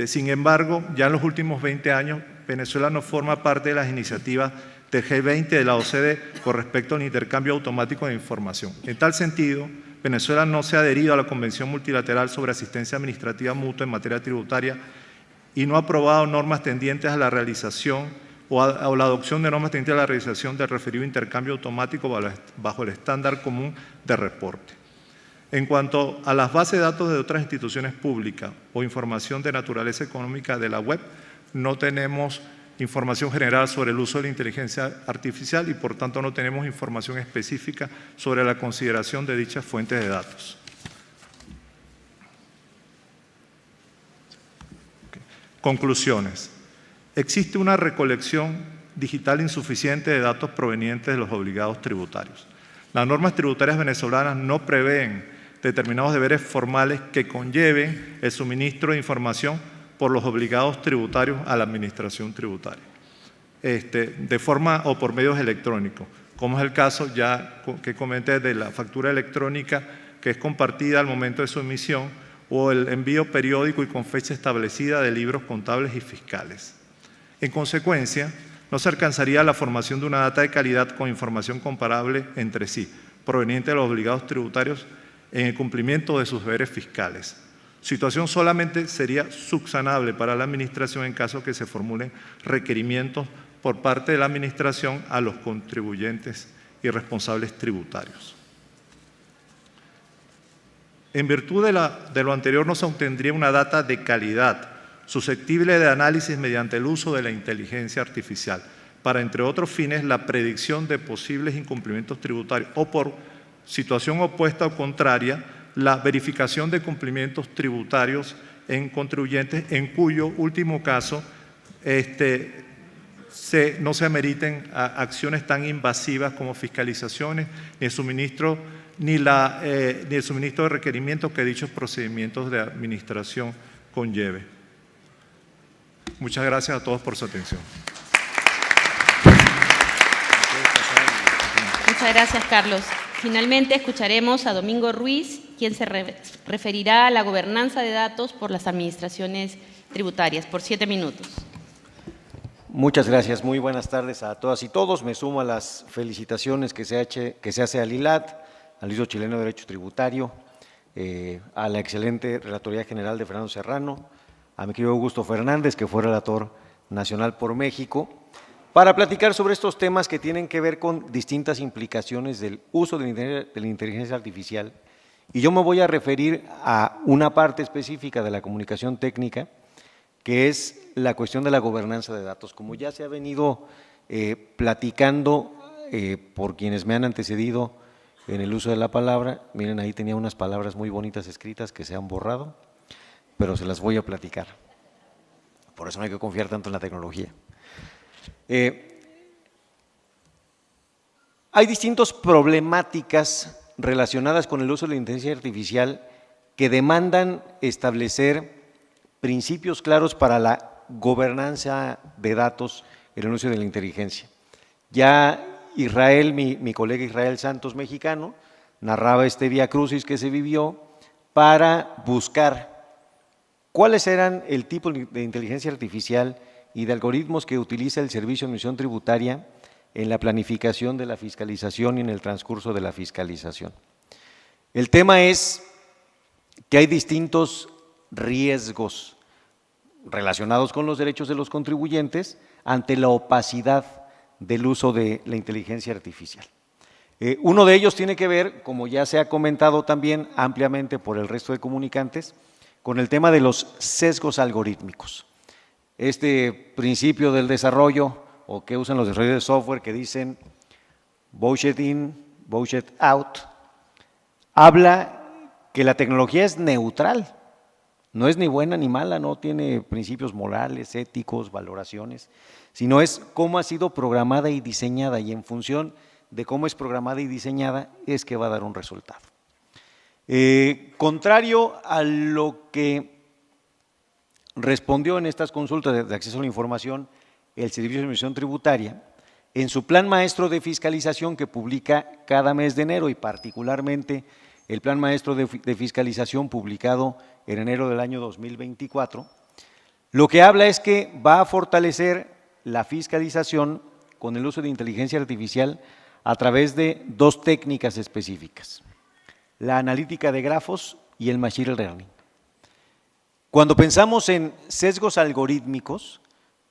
Sin embargo, ya en los últimos 20 años, Venezuela no forma parte de las iniciativas del G20 de la OCDE con respecto al intercambio automático de información. En tal sentido, Venezuela no se ha adherido a la Convención Multilateral sobre Asistencia Administrativa Mutua en materia tributaria y no ha aprobado normas tendientes a la realización o la adopción de normas tendientes a la realización del referido intercambio automático bajo el estándar común de reporte. En cuanto a las bases de datos de otras instituciones públicas o información de naturaleza económica de la web, no tenemos información general sobre el uso de la inteligencia artificial y por tanto no tenemos información específica sobre la consideración de dichas fuentes de datos. Conclusiones. Existe una recolección digital insuficiente de datos provenientes de los obligados tributarios. Las normas tributarias venezolanas no prevén determinados deberes formales que conlleven el suministro de información por los obligados tributarios a la administración tributaria, de forma o por medios electrónicos, como es el caso ya que comenté de la factura electrónica que es compartida al momento de su emisión o el envío periódico y con fecha establecida de libros contables y fiscales. En consecuencia, no se alcanzaría la formación de una data de calidad con información comparable entre sí, proveniente de los obligados tributarios en el cumplimiento de sus deberes fiscales. Situación solamente sería subsanable para la Administración en caso que se formulen requerimientos por parte de la Administración a los contribuyentes y responsables tributarios. En virtud de lo anterior, no se obtendría una data de calidad, susceptible de análisis mediante el uso de la inteligencia artificial, para, entre otros fines, la predicción de posibles incumplimientos tributarios o, por situación opuesta o contraria, la verificación de cumplimientos tributarios en contribuyentes en cuyo último caso no se ameriten acciones tan invasivas como fiscalizaciones ni el suministro de requerimientos que dichos procedimientos de administración conlleve. Muchas gracias a todos por su atención. Muchas gracias, Carlos. Finalmente escucharemos a Domingo Ruiz, quien se referirá a la gobernanza de datos por las administraciones tributarias, por 7 minutos. Muchas gracias. Muy buenas tardes a todas y todos. Me sumo a las felicitaciones que se hace al ILAT, al Instituto Chileno de Derecho Tributario, a la excelente Relatoría General de Fernando Serrano, a mi querido Augusto Fernández, que fue relator nacional por México, para platicar sobre estos temas que tienen que ver con distintas implicaciones del uso de la inteligencia artificial. Y yo me voy a referir a una parte específica de la comunicación técnica, que es la cuestión de la gobernanza de datos. Como ya se ha venido platicando por quienes me han antecedido en el uso de la palabra, miren, ahí tenía unas palabras muy bonitas escritas que se han borrado, pero se las voy a platicar. Por eso no hay que confiar tanto en la tecnología. Hay distintas problemáticas relacionadas con el uso de la inteligencia artificial que demandan establecer principios claros para la gobernanza de datos en el uso de la inteligencia. Ya Israel, mi colega Israel Santos, mexicano, narraba este vía crucis que se vivió para buscar cuáles eran el tipo de inteligencia artificial y de algoritmos que utiliza el Servicio de Administración Tributaria en la planificación de la fiscalización y en el transcurso de la fiscalización. El tema es que hay distintos riesgos relacionados con los derechos de los contribuyentes ante la opacidad del uso de la inteligencia artificial. Uno de ellos tiene que ver, como ya se ha comentado también ampliamente por el resto de comunicantes, con el tema de los sesgos algorítmicos. Este principio del desarrollo, o que usan los desarrolladores de software, que dicen bullshit in, bullshit out, habla que la tecnología es neutral, no es ni buena ni mala, no tiene principios morales, éticos, valoraciones, sino es cómo ha sido programada y diseñada, y en función de cómo es programada y diseñada es que va a dar un resultado. Contrario a lo que respondió en estas consultas de acceso a la información el Servicio de Administración Tributaria, en su plan maestro de fiscalización que publica cada mes de enero, y particularmente el plan maestro de fiscalización publicado en enero del año 2024, lo que habla es que va a fortalecer la fiscalización con el uso de inteligencia artificial a través de dos técnicas específicas: la analítica de grafos y el machine learning. Cuando pensamos en sesgos algorítmicos,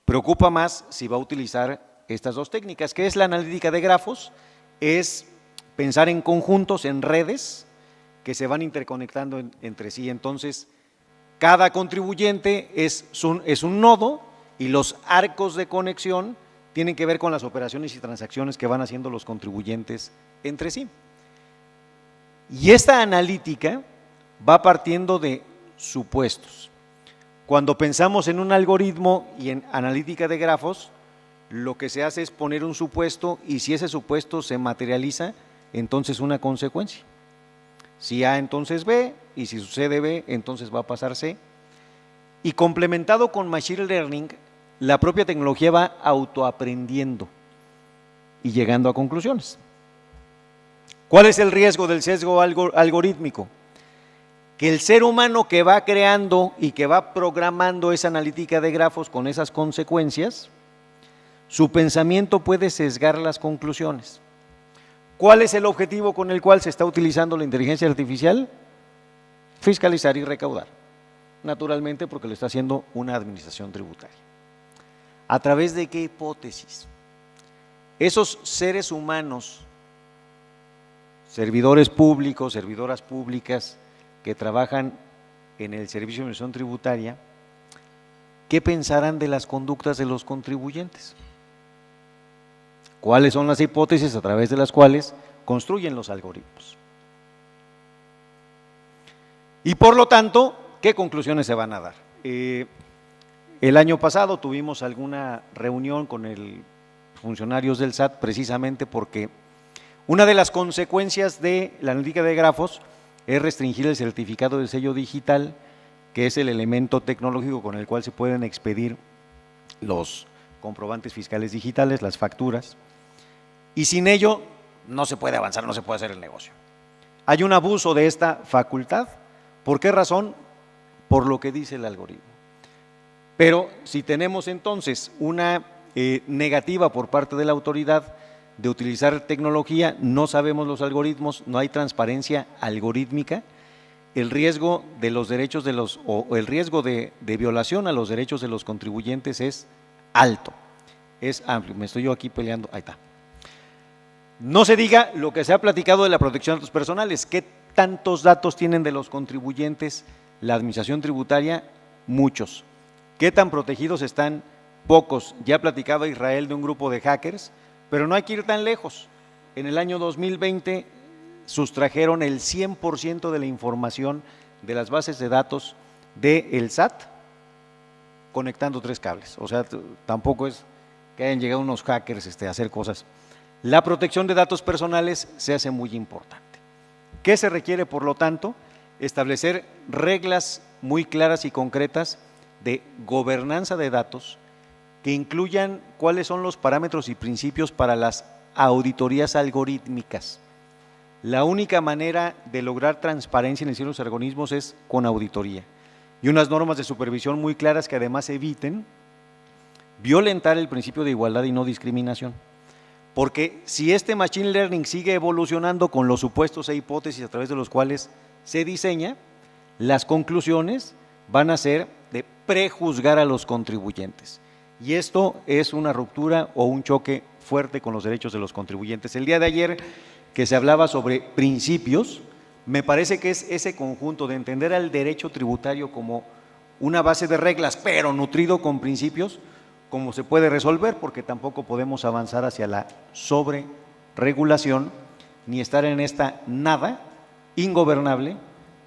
preocupa más si va a utilizar estas dos técnicas. ¿Qué es la analítica de grafos? Es pensar en conjuntos, en redes que se van interconectando entre sí. Entonces, cada contribuyente es un nodo, y los arcos de conexión tienen que ver con las operaciones y transacciones que van haciendo los contribuyentes entre sí. Y esta analítica va partiendo de supuestos. Cuando pensamos en un algoritmo y en analítica de grafos, lo que se hace es poner un supuesto, y si ese supuesto se materializa, entonces una consecuencia. Si A, entonces B, y si sucede B, entonces va a pasar C. Y complementado con Machine Learning, la propia tecnología va autoaprendiendo y llegando a conclusiones. ¿Cuál es el riesgo del sesgo algorítmico? Que el ser humano que va creando y que va programando esa analítica de grafos con esas consecuencias, su pensamiento puede sesgar las conclusiones. ¿Cuál es el objetivo con el cual se está utilizando la inteligencia artificial? Fiscalizar y recaudar, naturalmente, porque lo está haciendo una administración tributaria. ¿A través de qué hipótesis? Esos seres humanos, servidores públicos, servidoras públicas, que trabajan en el Servicio de Administración Tributaria, ¿qué pensarán de las conductas de los contribuyentes? ¿Cuáles son las hipótesis a través de las cuales construyen los algoritmos? Y por lo tanto, ¿qué conclusiones se van a dar? El año pasado tuvimos alguna reunión con funcionarios del SAT, precisamente porque una de las consecuencias de la analítica de grafos es restringir el certificado de sello digital, que es el elemento tecnológico con el cual se pueden expedir los comprobantes fiscales digitales, las facturas, y sin ello no se puede avanzar, no se puede hacer el negocio. Hay un abuso de esta facultad. ¿Por qué razón? Por lo que dice el algoritmo. Pero si tenemos entonces una negativa por parte de la autoridad de utilizar tecnología, no sabemos los algoritmos, no hay transparencia algorítmica, el riesgo de los derechos o el riesgo de violación a los derechos de los contribuyentes es alto, es amplio. Me estoy yo aquí peleando, ahí está. No se diga lo que se ha platicado de la protección de datos personales. ¿Qué tantos datos tienen de los contribuyentes la administración tributaria? Muchos. ¿Qué tan protegidos están? Pocos. Ya ha platicado Israel de un grupo de hackers, pero no hay que ir tan lejos. En el año 2020 sustrajeron el 100% de la información de las bases de datos del SAT conectando 3 cables. O sea, tampoco es que hayan llegado unos hackers a hacer cosas. La protección de datos personales se hace muy importante. ¿Qué se requiere, por lo tanto? Establecer reglas muy claras y concretas de gobernanza de datos que incluyan cuáles son los parámetros y principios para las auditorías algorítmicas. La única manera de lograr transparencia en el cielo de los organismos es con auditoría y unas normas de supervisión muy claras que además eviten violentar el principio de igualdad y no discriminación. Porque si este Machine Learning sigue evolucionando con los supuestos e hipótesis a través de los cuales se diseña, las conclusiones van a ser de prejuzgar a los contribuyentes. Y esto es una ruptura o un choque fuerte con los derechos de los contribuyentes. El día de ayer que se hablaba sobre principios, me parece que es ese conjunto de entender al derecho tributario como una base de reglas, pero nutrido con principios, como se puede resolver, porque tampoco podemos avanzar hacia la sobreregulación ni estar en esta nada ingobernable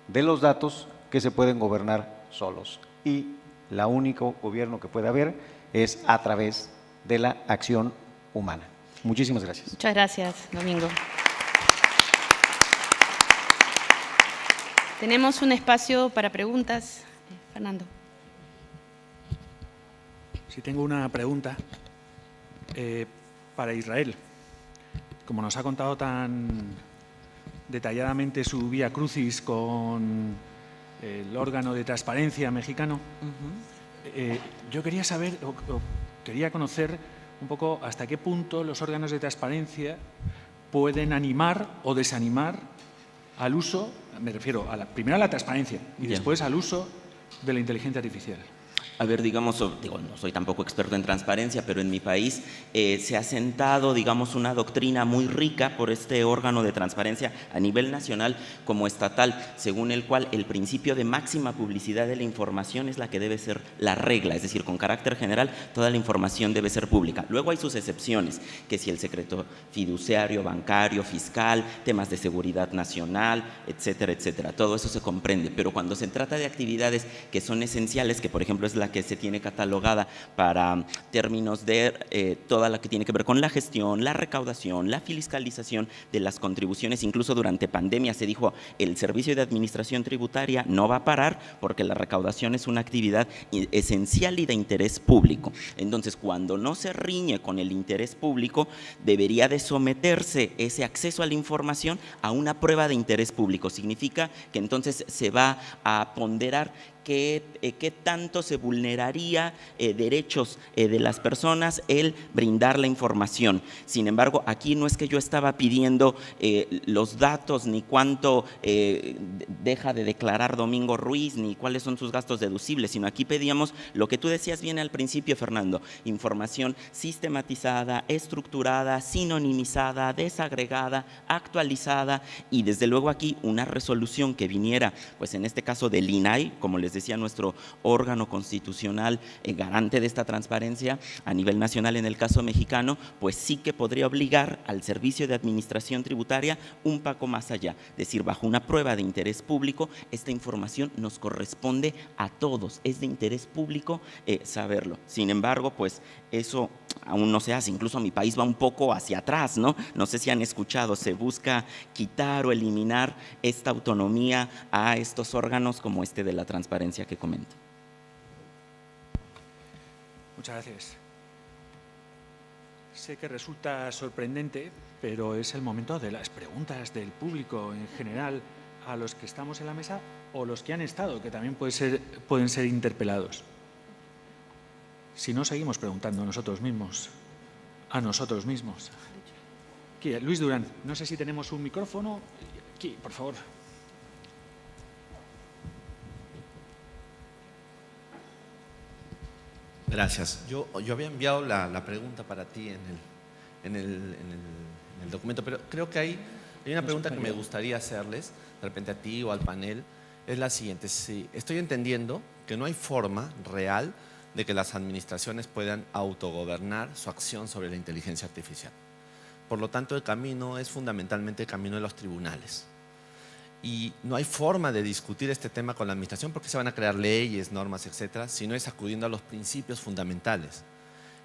de los datos que se pueden gobernar solos. Y el único gobierno que puede haber es a través de la acción humana. Muchísimas gracias. Muchas gracias, Domingo. Tenemos un espacio para preguntas. Fernando. Sí, tengo una pregunta para Israel. Como nos ha contado tan detalladamente su vía crucis con el órgano de transparencia mexicano, yo quería saber o quería conocer un poco hasta qué punto los órganos de transparencia pueden animar o desanimar al uso, me refiero primero a la transparencia y después al uso de la inteligencia artificial. A ver, digamos, digo, no soy tampoco experto en transparencia, pero en mi país se ha sentado, digamos, una doctrina muy rica por este órgano de transparencia a nivel nacional como estatal, según el cual el principio de máxima publicidad de la información es la que debe ser la regla, es decir, con carácter general, toda la información debe ser pública. Luego hay sus excepciones, que si el secreto fiduciario, bancario, fiscal, temas de seguridad nacional, etcétera, etcétera. Todo eso se comprende, pero cuando se trata de actividades que son esenciales, que por ejemplo es la que se tiene catalogada para términos de toda la que tiene que ver con la gestión, la recaudación, la fiscalización de las contribuciones. Incluso durante pandemia se dijo el servicio de administración tributaria no va a parar porque la recaudación es una actividad esencial y de interés público. Entonces, cuando no se riñe con el interés público, debería de someterse ese acceso a la información a una prueba de interés público. Significa que entonces se va a ponderar qué tanto se vulneraría derechos de las personas el brindar la información. Sin embargo, aquí no es que yo estaba pidiendo los datos, ni cuánto deja de declarar Domingo Ruiz, ni cuáles son sus gastos deducibles, sino aquí pedíamos lo que tú decías bien al principio, Fernando, información sistematizada, estructurada, sinonimizada, desagregada, actualizada, y desde luego aquí una resolución que viniera, pues en este caso del INAI, como les decía, nuestro órgano constitucional garante de esta transparencia a nivel nacional en el caso mexicano, pues sí que podría obligar al Servicio de Administración Tributaria un poco más allá, es decir, bajo una prueba de interés público, esta información nos corresponde a todos, es de interés público saberlo. Sin embargo, pues eso aún no se hace, incluso mi país va un poco hacia atrás, ¿no? No sé si han escuchado, se busca quitar o eliminar esta autonomía a estos órganos como este de la transparencia que comento. Muchas gracias. Sé que resulta sorprendente, pero es el momento de las preguntas del público en general a los que estamos en la mesa o los que han estado, que también pueden ser interpelados. Si no, seguimos preguntando a nosotros mismos. Aquí, Luis Durán, no sé si tenemos un micrófono. Aquí, por favor. Gracias. Yo había enviado la pregunta para ti en el documento, pero creo que hay una pregunta que me gustaría hacerles, de repente a ti o al panel, es la siguiente. Sí, estoy entendiendo que no hay forma real de que las administraciones puedan autogobernar su acción sobre la inteligencia artificial. Por lo tanto, el camino es fundamentalmente el camino de los tribunales. Y no hay forma de discutir este tema con la administración porque se van a crear leyes, normas, etcétera, sino es acudiendo a los principios fundamentales.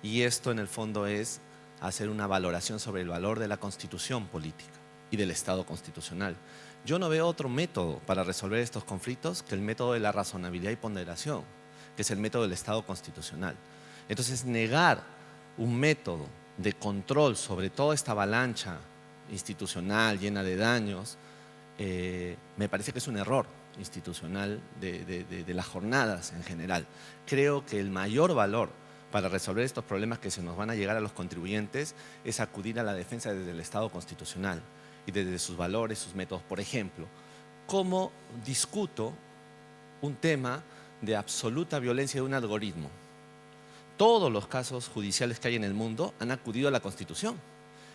Y esto, en el fondo, es hacer una valoración sobre el valor de la Constitución política y del Estado constitucional. Yo no veo otro método para resolver estos conflictos que el método de la razonabilidad y ponderación, que es el método del Estado constitucional. Entonces, negar un método de control sobre toda esta avalancha institucional llena de daños, me parece que es un error institucional de las jornadas en general. Creo que el mayor valor para resolver estos problemas que se nos van a llegar a los contribuyentes es acudir a la defensa desde el Estado constitucional y desde sus valores, sus métodos. Por ejemplo, ¿cómo discuto un tema de absoluta violencia de un algoritmo? Todos los casos judiciales que hay en el mundo han acudido a la Constitución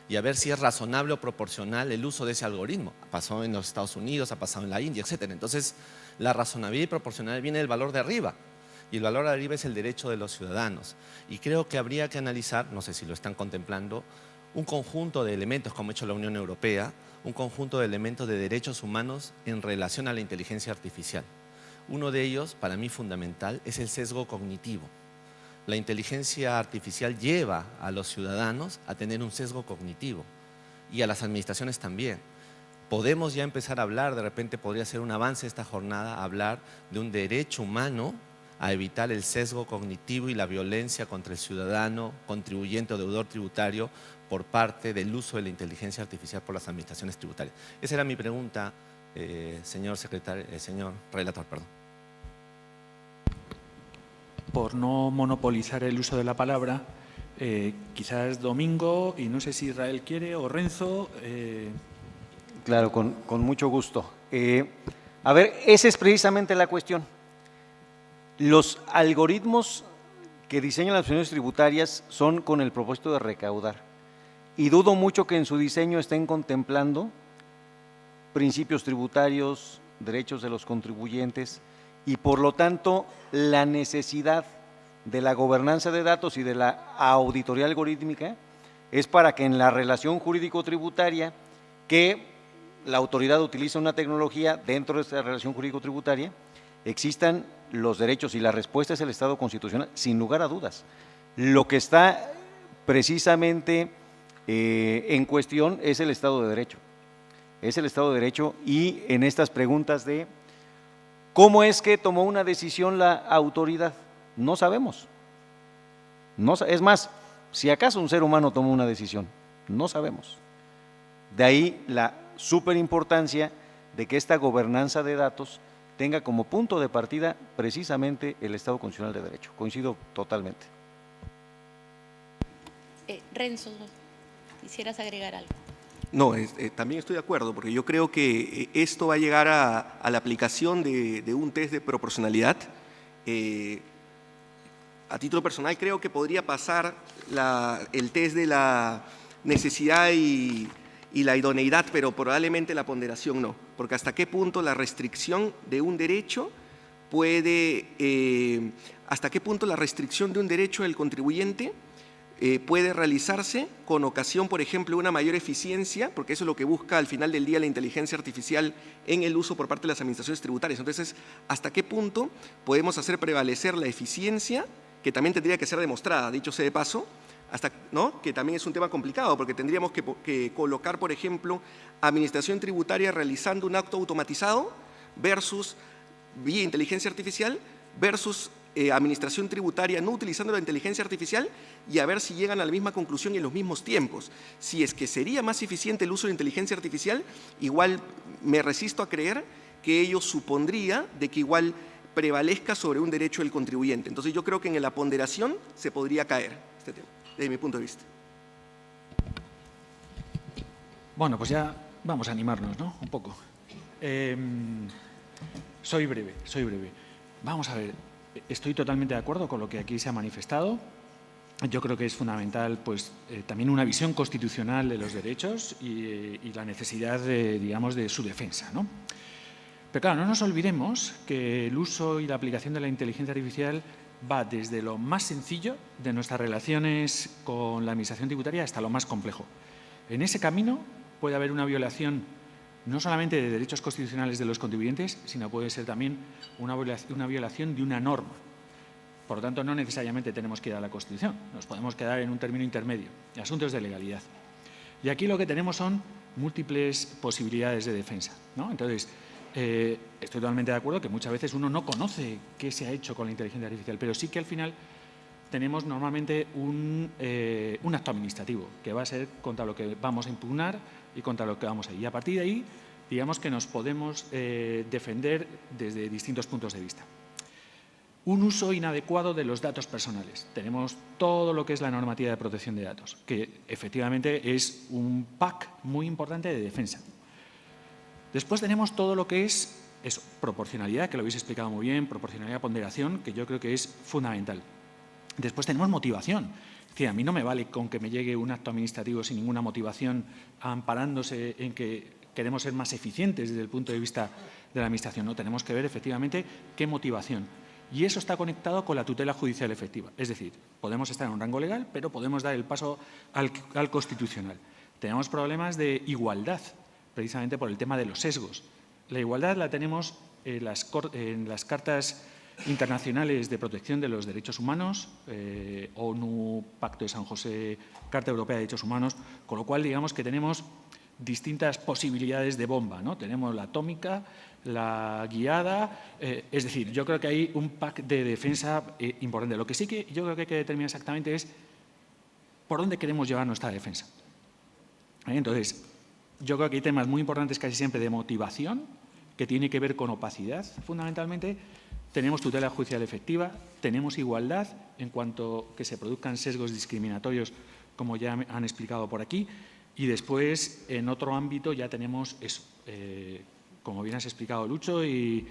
y a ver si es razonable o proporcional el uso de ese algoritmo. Pasó en los Estados Unidos, ha pasado en la India, etc. Entonces, la razonabilidad y proporcionalidad viene del valor de arriba, y el valor de arriba es el derecho de los ciudadanos. Y creo que habría que analizar, no sé si lo están contemplando, un conjunto de elementos, como ha hecho la Unión Europea, un conjunto de elementos de derechos humanos en relación a la inteligencia artificial. Uno de ellos, para mí fundamental, es el sesgo cognitivo. La inteligencia artificial lleva a los ciudadanos a tener un sesgo cognitivo y a las administraciones también. Podemos ya empezar a hablar, de repente podría ser un avance esta jornada, hablar de un derecho humano a evitar el sesgo cognitivo y la violencia contra el ciudadano, contribuyente o deudor tributario por parte del uso de la inteligencia artificial por las administraciones tributarias. Esa era mi pregunta, señor secretario, señor relator, perdón. Por no monopolizar el uso de la palabra, quizás Domingo, y no sé si Israel quiere, o Renzo. Claro, con mucho gusto. A ver, esa es precisamente la cuestión. Los algoritmos que diseñan las administraciones tributarias son con el propósito de recaudar. Y dudo mucho que en su diseño estén contemplando principios tributarios, derechos de los contribuyentes, y por lo tanto la necesidad de la gobernanza de datos y de la auditoría algorítmica es para que en la relación jurídico-tributaria, que la autoridad utiliza una tecnología dentro de esta relación jurídico-tributaria, existan los derechos, y la respuesta es el Estado constitucional, sin lugar a dudas. Lo que está precisamente en cuestión es el Estado de Derecho. Es el Estado de Derecho, y en estas preguntas de ¿cómo es que tomó una decisión la autoridad? No sabemos. Es más, si acaso un ser humano tomó una decisión, no sabemos. De ahí la superimportancia de que esta gobernanza de datos tenga como punto de partida precisamente el Estado constitucional de Derecho. Coincido totalmente. Renzo, ¿quisieras agregar algo? No, también estoy de acuerdo, porque yo creo que esto va a llegar a la aplicación de un test de proporcionalidad. A título personal creo que podría pasar el test de la necesidad y la idoneidad, pero probablemente la ponderación no, porque hasta qué punto la restricción de un derecho hasta qué punto la restricción de un derecho del contribuyente puede realizarse con ocasión, por ejemplo, de una mayor eficiencia, porque eso es lo que busca al final del día la inteligencia artificial en el uso por parte de las administraciones tributarias. Entonces, ¿hasta qué punto podemos hacer prevalecer la eficiencia, que también tendría que ser demostrada, dicho sea de paso, ¿no? Que también es un tema complicado, porque tendríamos que colocar, por ejemplo, administración tributaria realizando un acto automatizado versus vía inteligencia artificial versus administración tributaria no utilizando la inteligencia artificial, y a ver si llegan a la misma conclusión y en los mismos tiempos. Si es que sería más eficiente el uso de inteligencia artificial, igual me resisto a creer que ello supondría de que igual prevalezca sobre un derecho del contribuyente. Entonces yo creo que en la ponderación se podría caer este tema, desde mi punto de vista. Bueno, pues ya vamos a animarnos, ¿no? Un poco. Soy breve. Vamos a ver. Estoy totalmente de acuerdo con lo que aquí se ha manifestado. Yo creo que es fundamental, pues, también una visión constitucional de los derechos y la necesidad de su defensa, ¿no? Pero claro, no nos olvidemos que el uso y la aplicación de la inteligencia artificial va desde lo más sencillo de nuestras relaciones con la administración tributaria hasta lo más complejo. En ese camino puede haber una violación no solamente de derechos constitucionales de los contribuyentes, sino puede ser también una violación de una norma. Por lo tanto, no necesariamente tenemos que ir a la Constitución, nos podemos quedar en un término intermedio, asuntos de legalidad. Y aquí lo que tenemos son múltiples posibilidades de defensa, ¿no? Entonces, estoy totalmente de acuerdo que muchas veces uno no conoce qué se ha hecho con la inteligencia artificial, pero sí que al final tenemos normalmente un acto administrativo que va a ser contra lo que vamos a impugnar y contra lo que vamos a ir. Y a partir de ahí, digamos que nos podemos defender desde distintos puntos de vista. un uso inadecuado de los datos personales. Tenemos todo lo que es la normativa de protección de datos, que efectivamente es un pack muy importante de defensa. Después tenemos todo lo que es eso, proporcionalidad, que lo habéis explicado muy bien, proporcionalidad, ponderación, que yo creo que es fundamental. Después tenemos motivación. Es decir, a mí no me vale con que me llegue un acto administrativo sin ninguna motivación, amparándose en que queremos ser más eficientes desde el punto de vista de la Administración. No, tenemos que ver efectivamente qué motivación. Y eso está conectado con la tutela judicial efectiva. Es decir, podemos estar en un rango legal, pero podemos dar el paso al constitucional. Tenemos problemas de igualdad, precisamente por el tema de los sesgos. La igualdad la tenemos en las cartas internacionales de protección de los derechos humanos, ONU, Pacto de San José, Carta Europea de Derechos Humanos, con lo cual digamos que tenemos distintas posibilidades de bomba, ¿no? Tenemos la atómica, la guiada, es decir, yo creo que hay un pack de defensa importante. Lo que sí que yo creo que hay que determinar exactamente es por dónde queremos llevar nuestra defensa. Entonces, yo creo que hay temas muy importantes casi siempre de motivación, que tiene que ver con opacidad, fundamentalmente. Tenemos tutela judicial efectiva, tenemos igualdad en cuanto que se produzcan sesgos discriminatorios, como ya han explicado por aquí, y después, en otro ámbito, ya tenemos eso, como bien has explicado Lucho y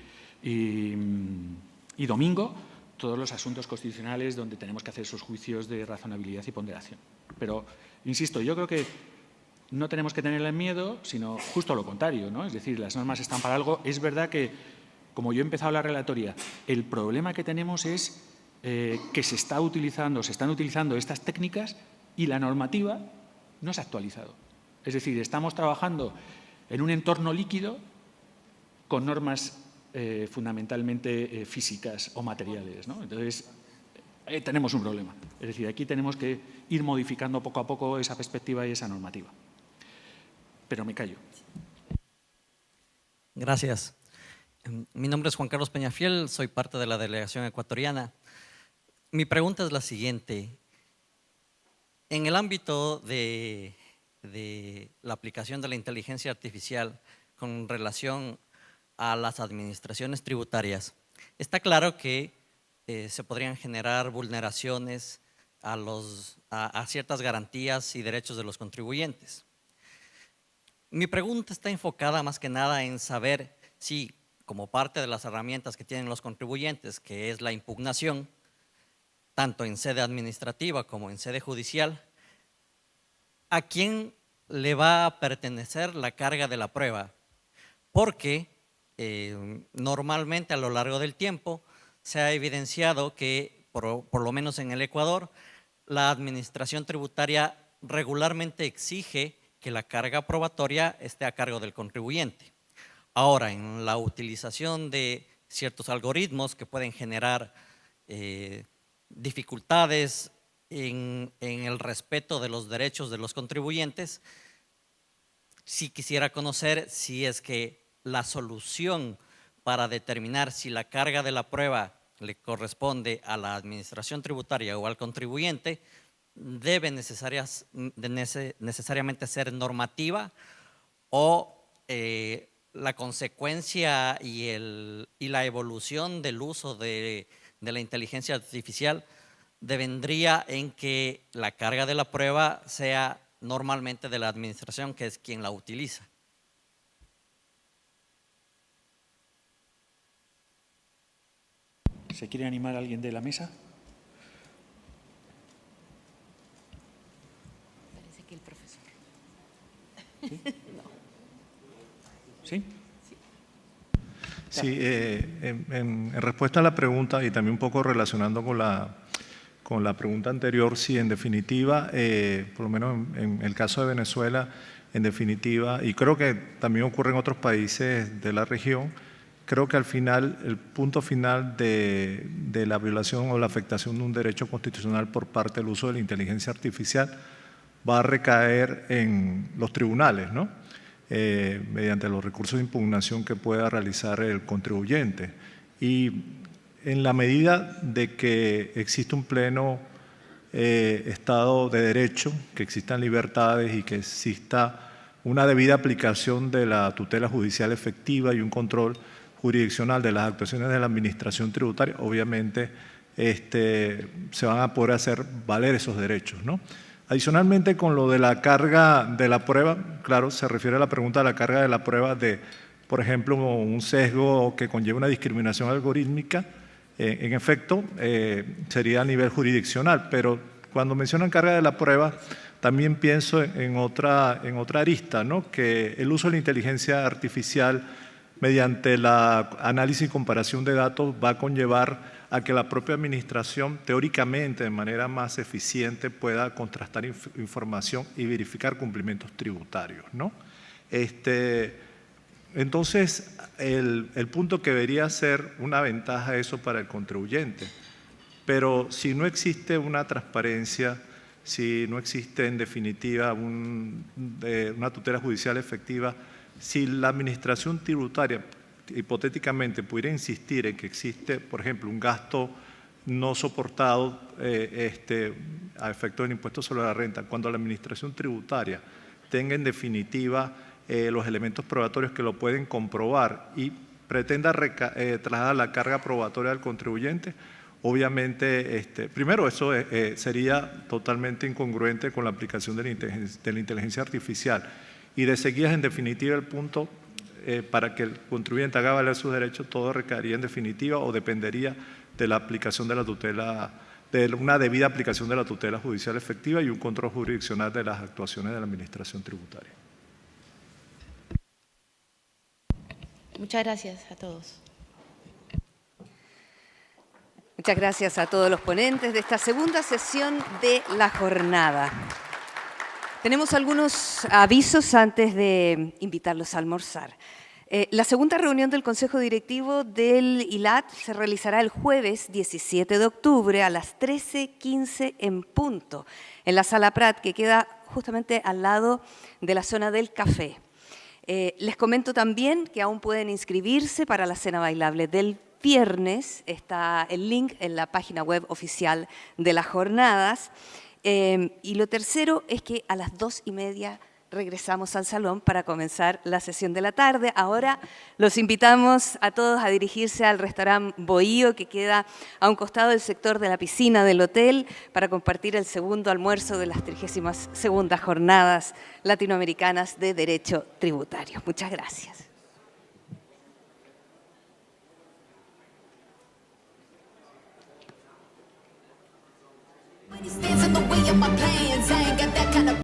Domingo, todos los asuntos constitucionales donde tenemos que hacer esos juicios de razonabilidad y ponderación. Pero, insisto, yo creo que no tenemos que tenerle miedo, sino justo lo contrario, ¿no? Es decir, las normas están para algo. Es verdad que, como yo he empezado la relatoría, el problema que tenemos es que se están utilizando estas técnicas y la normativa no se ha actualizado. Es decir, estamos trabajando en un entorno líquido con normas fundamentalmente físicas o materiales, ¿no? Entonces, tenemos un problema. Es decir, aquí tenemos que ir modificando poco a poco esa perspectiva y esa normativa. Pero me callo. Gracias. Mi nombre es Juan Carlos Peñafiel, soy parte de la delegación ecuatoriana. Mi pregunta es la siguiente. En el ámbito de la aplicación de la inteligencia artificial con relación a las administraciones tributarias, está claro que se podrían generar vulneraciones a ciertas garantías y derechos de los contribuyentes. Mi pregunta está enfocada más que nada en saber si, como parte de las herramientas que tienen los contribuyentes, que es la impugnación, tanto en sede administrativa como en sede judicial, ¿a quién le va a pertenecer la carga de la prueba? Porque normalmente a lo largo del tiempo se ha evidenciado que, por lo menos en el Ecuador, la administración tributaria regularmente exige que la carga probatoria esté a cargo del contribuyente. Ahora, en la utilización de ciertos algoritmos que pueden generar dificultades en el respeto de los derechos de los contribuyentes, sí quisiera conocer si es que la solución para determinar si la carga de la prueba le corresponde a la administración tributaria o al contribuyente debe necesariamente ser normativa o la consecuencia y la evolución del uso de la inteligencia artificial devendría en que la carga de la prueba sea normalmente de la administración, que es quien la utiliza. ¿Se quiere animar a alguien de la mesa? Parece que el profesor. ¿Sí? ¿Sí? Sí, en respuesta a la pregunta y también un poco relacionando con la pregunta anterior, sí, en definitiva, por lo menos en el caso de Venezuela, en definitiva, y creo que también ocurre en otros países de la región, creo que al final, el punto final de la violación o la afectación de un derecho constitucional por parte del uso de la inteligencia artificial va a recaer en los tribunales, ¿no? Mediante los recursos de impugnación que pueda realizar el contribuyente. Y en la medida de que existe un pleno Estado de Derecho, que existan libertades y que exista una debida aplicación de la tutela judicial efectiva y un control jurisdiccional de las actuaciones de la administración tributaria, obviamente se van a poder hacer valer esos derechos, ¿no? Adicionalmente, con lo de la carga de la prueba, claro, se refiere a la pregunta de la carga de la prueba de, por ejemplo, un sesgo que conlleva una discriminación algorítmica. En efecto, sería a nivel jurisdiccional, pero cuando mencionan carga de la prueba, también pienso en otra arista, ¿no? Que el uso de la inteligencia artificial mediante la análisis y comparación de datos va a conllevar a que la propia administración, teóricamente, de manera más eficiente, pueda contrastar información y verificar cumplimientos tributarios, ¿no? Entonces, el punto que debería ser una ventaja eso para el contribuyente, pero si no existe una transparencia, si no existe en definitiva una tutela judicial efectiva, si la administración tributaria hipotéticamente pudiera insistir en que existe, por ejemplo, un gasto no soportado a efecto del impuesto sobre la renta, cuando la administración tributaria tenga en definitiva los elementos probatorios que lo pueden comprobar y pretenda trasladar la carga probatoria al contribuyente, obviamente, primero eso sería totalmente incongruente con la aplicación de la inteligencia artificial y de seguidas, en definitiva, el punto para que el contribuyente haga valer sus derechos, todo recaería en definitiva o dependería de la aplicación de la tutela, de una debida aplicación de la tutela judicial efectiva y un control jurisdiccional de las actuaciones de la administración tributaria. Muchas gracias a todos. Muchas gracias a todos los ponentes de esta segunda sesión de la jornada. Tenemos algunos avisos antes de invitarlos a almorzar. La segunda reunión del Consejo Directivo del ILAT se realizará el jueves 17 de octubre a las 13:15 en punto, en la Sala Prat, que queda justamente al lado de la zona del café. Les comento también que aún pueden inscribirse para la cena bailable del viernes. Está el link en la página web oficial de las jornadas. Y lo tercero es que a las 2:30 regresamos al salón para comenzar la sesión de la tarde. Ahora los invitamos a todos a dirigirse al restaurante Bohío, que queda a un costado del sector de la piscina del hotel, para compartir el segundo almuerzo de las 32ª Jornadas Latinoamericanas de Derecho Tributario. Muchas gracias. Stands in the way of my plans. I ain't got that kind of